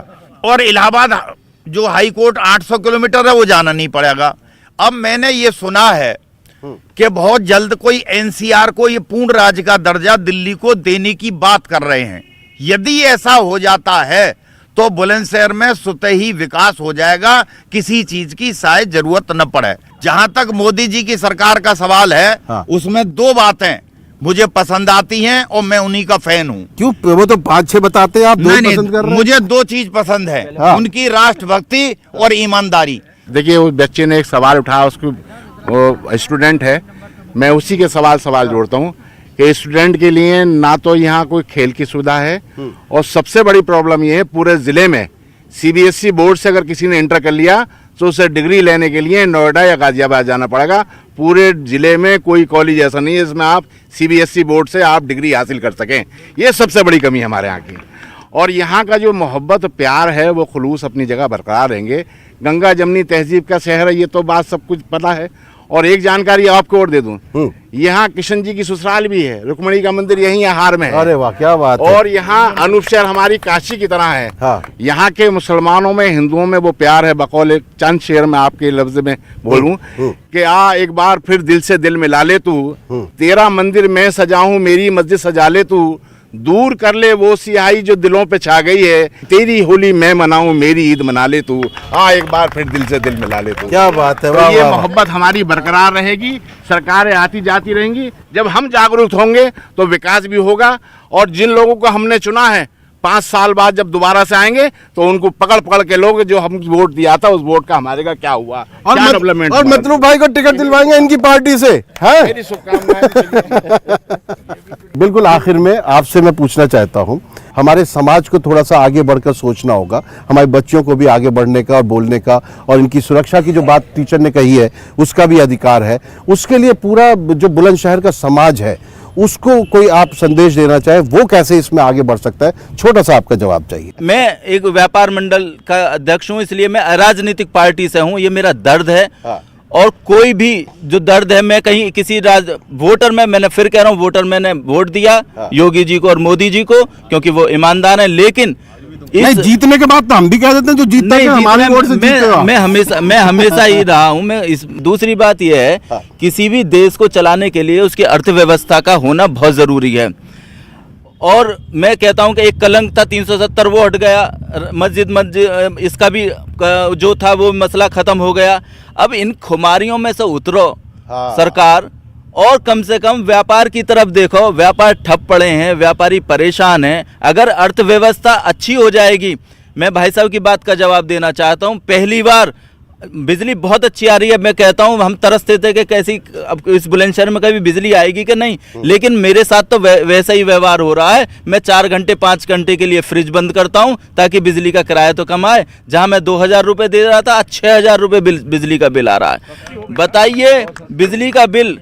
Speaker 10: और इलाहाबाद जो हाई कोर्ट 800 किलोमीटर है वो जाना नहीं पड़ेगा। अब मैंने ये सुना है कि बहुत जल्द कोई एनसीआर को ये पूर्ण राज्य का दर्जा दिल्ली को देने की बात कर रहे हैं। यदि ऐसा हो जाता है तो बुलंदशहर में स्वतः ही विकास हो जाएगा, किसी चीज की शायद जरूरत न पड़े। जहां तक मोदी जी की सरकार का सवाल है, उसमें 2 बातें मुझे पसंद आती हैं और मैं उन्हीं का फैन हूँ।
Speaker 1: क्यों? वो तो 5-6 बताते हैं, आप 2 पसंद कर रहे हैं।
Speaker 10: मुझे 2 चीज पसंद है, उनकी राष्ट्रभक्ति और ईमानदारी।
Speaker 2: देखिए, उस बच्चे ने एक सवाल उठाया, उसको, वो स्टूडेंट है, मैं उसी के सवाल जोड़ता हूँ कि स्टूडेंट के लिए ना तो यहाँ कोई खेल की सुविधा है, और सबसे बड़ी प्रॉब्लम ये है, पूरे जिले में सीबीएसई बोर्ड से अगर किसी ने इंटर कर लिया तो तो उसे डिग्री लेने के लिए नोएडा या गाजियाबाद जाना पड़ेगा। पूरे ज़िले में कोई कॉलेज ऐसा नहीं है जिसमें आप CBSE बोर्ड से आप डिग्री हासिल कर सकें। ये सबसे बड़ी कमी हमारे यहाँ की। और यहाँ का जो मोहब्बत प्यार है वो खुलूस अपनी जगह बरकरार रहेंगे। गंगा जमनी तहजीब का शहर है, ये तो बात सब कुछ पता है। और एक जानकारी आपको और दे दूं, यहाँ किशन जी की ससुराल भी है, रुक्मणी का मंदिर यहीं हार में है।
Speaker 1: अरे वाह, क्या बात है।
Speaker 2: और यहाँ अनूप शहर हमारी काशी की तरह है।
Speaker 1: हाँ।
Speaker 2: यहाँ के मुसलमानों में, हिंदुओं में वो प्यार है। बकौल एक चंद शेर में आपके लफ्ज में बोलूं कि आ एक बार फिर दिल से दिल मिला ले तू, तेरा मंदिर मैं सजाऊं, मेरी मस्जिद सजा ले तू, दूर कर ले वो सियाही जो दिलों पे छा गई है, तेरी होली मैं मनाऊं, मेरी ईद मना ले तू, हाँ एक बार फिर दिल से दिल मिला ले तू।
Speaker 1: क्या बात है।
Speaker 2: तो ये मोहब्बत हमारी बरकरार रहेगी, सरकारें आती जाती रहेंगी। जब हम जागरूक होंगे तो विकास भी होगा। और जिन लोगों को हमने चुना है 5 साल बाद जब दोबारा से आएंगे तो उनको पकड़ पकड़ के लोग जो हम वोट दिया था उस वोट का हमारे का क्या हुआ,
Speaker 1: और
Speaker 2: क्या डेवलपमेंट।
Speaker 1: और मतलूब भाई को टिकट दिलवाएंगे इनकी पार्टी से, है?
Speaker 2: मेरी शुभकामनाएं।
Speaker 1: बिल्कुल आखिर में आपसे मैं पूछना चाहता हूं, हमारे समाज को थोड़ा सा आगे बढ़कर सोचना होगा, हमारे बच्चों को भी आगे बढ़ने का और बोलने का, और इनकी सुरक्षा की जो बात टीचर ने कही है उसका भी अधिकार है। उसके लिए पूरा जो बुलंदशहर का समाज है उसको कोई आप संदेश देना चाहे, वो कैसे इसमें आगे बढ़ सकता है? छोटा सा आपका जवाब चाहिए।
Speaker 3: मैं एक व्यापार मंडल का अध्यक्ष हूँ, इसलिए मैं अराजनीतिक पार्टी से हूँ। ये मेरा दर्द है। और कोई भी जो दर्द है, मैं कहीं किसी वोटर में, मैंने फिर कह रहा हूँ, वोटर मैंने वोट दिया योगी जी को और मोदी जी को क्योंकि वो ईमानदार हैं। लेकिन
Speaker 1: नहीं, जीतने के बाद तो हम भी कह देते हैं जो जीतता है हमारे वोट से जीतेगा।
Speaker 3: मैं हमेशा ही रहा हूं। मैं इस दूसरी बात यह है, किसी भी देश को चलाने के लिए उसकी अर्थव्यवस्था का होना बहुत जरूरी है। और मैं कहता हूं कि एक कलंक था 370 वो हट गया, मस्जिद इसका भी जो था वो मसला खत्म हो गया। अब इन खुमारियों में से उतरो सरकार, और कम से कम व्यापार की तरफ देखो। व्यापार ठप पड़े हैं, व्यापारी परेशान हैं। अगर अर्थव्यवस्था अच्छी हो जाएगी, मैं भाई साहब की बात का जवाब देना चाहता हूं। पहली बार बिजली बहुत अच्छी आ रही है। मैं कहता हूं हम तरसते थे कि कैसी अब इस बुलंदशहर में कभी बिजली आएगी कि नहीं, लेकिन मेरे साथ तो वैसा ही व्यवहार हो रहा है। मैं 4 घंटे 5 घंटे के लिए फ्रिज बंद करता हूं ताकि बिजली का किराया तो कम आए। जहां मैं 2000 रुपये दे रहा था, आज 6000 रुपये बिजली का बिल आ रहा है। बताइए, बिजली का बिल।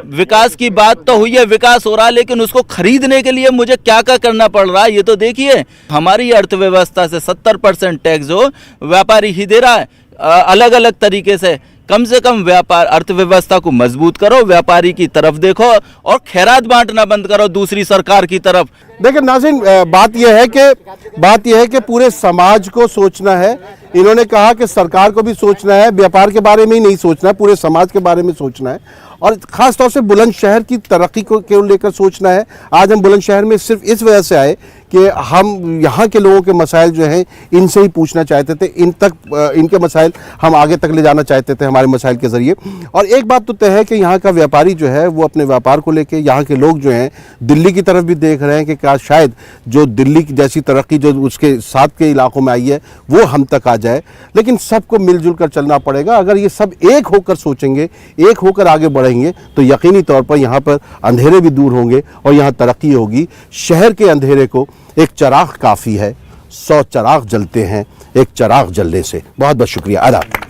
Speaker 3: विकास की बात तो हुई है, विकास हो रहा है, लेकिन उसको खरीदने के लिए मुझे क्या क्या करना पड़ रहा है ये तो देखिए। हमारी अर्थव्यवस्था से 70% टैक्स जो व्यापारी ही दे रहा है, अलग अलग तरीके से। कम कम व्यापार अर्थव्यवस्था को मजबूत करो, व्यापारी की तरफ देखो और खैरात बांटना बंद करो दूसरी सरकार की तरफ।
Speaker 1: देखिए नाज़रीन, बात यह है कि पूरे समाज को सोचना है। इन्होंने कहा कि सरकार को भी सोचना है, व्यापार के बारे में ही नहीं सोचना है, पूरे समाज के बारे में सोचना है, और खास तौर से बुलंदशहर की तरक्की को लेकर सोचना है। आज हम बुलंदशहर में सिर्फ इस वजह से आए कि हम यहाँ के लोगों के मसाइल जो हैं इनसे ही पूछना चाहते थे, इनके मसाइल हम आगे तक ले जाना चाहते थे हमारे मसाइल के ज़रिए। और एक बात तो तय है कि यहाँ का व्यापारी जो है वो अपने व्यापार को लेके, यहाँ के लोग जो हैं दिल्ली की तरफ भी देख रहे हैं कि क्या शायद जो दिल्ली की जैसी तरक्की जो उसके साथ के इलाकों में आई है वो हम तक आ जाए। लेकिन सबको मिलजुल कर चलना पड़ेगा। अगर ये सब एक होकर सोचेंगे, एक होकर आगे बढ़ेंगे, तो यकीनी तौर पर यहाँ पर अंधेरे भी दूर होंगे और यहाँ तरक्की होगी। शहर के अंधेरे को एक चिराग काफ़ी है, 100 चिराग जलते हैं एक चिराग जलने से। बहुत बहुत शुक्रिया। आदाब।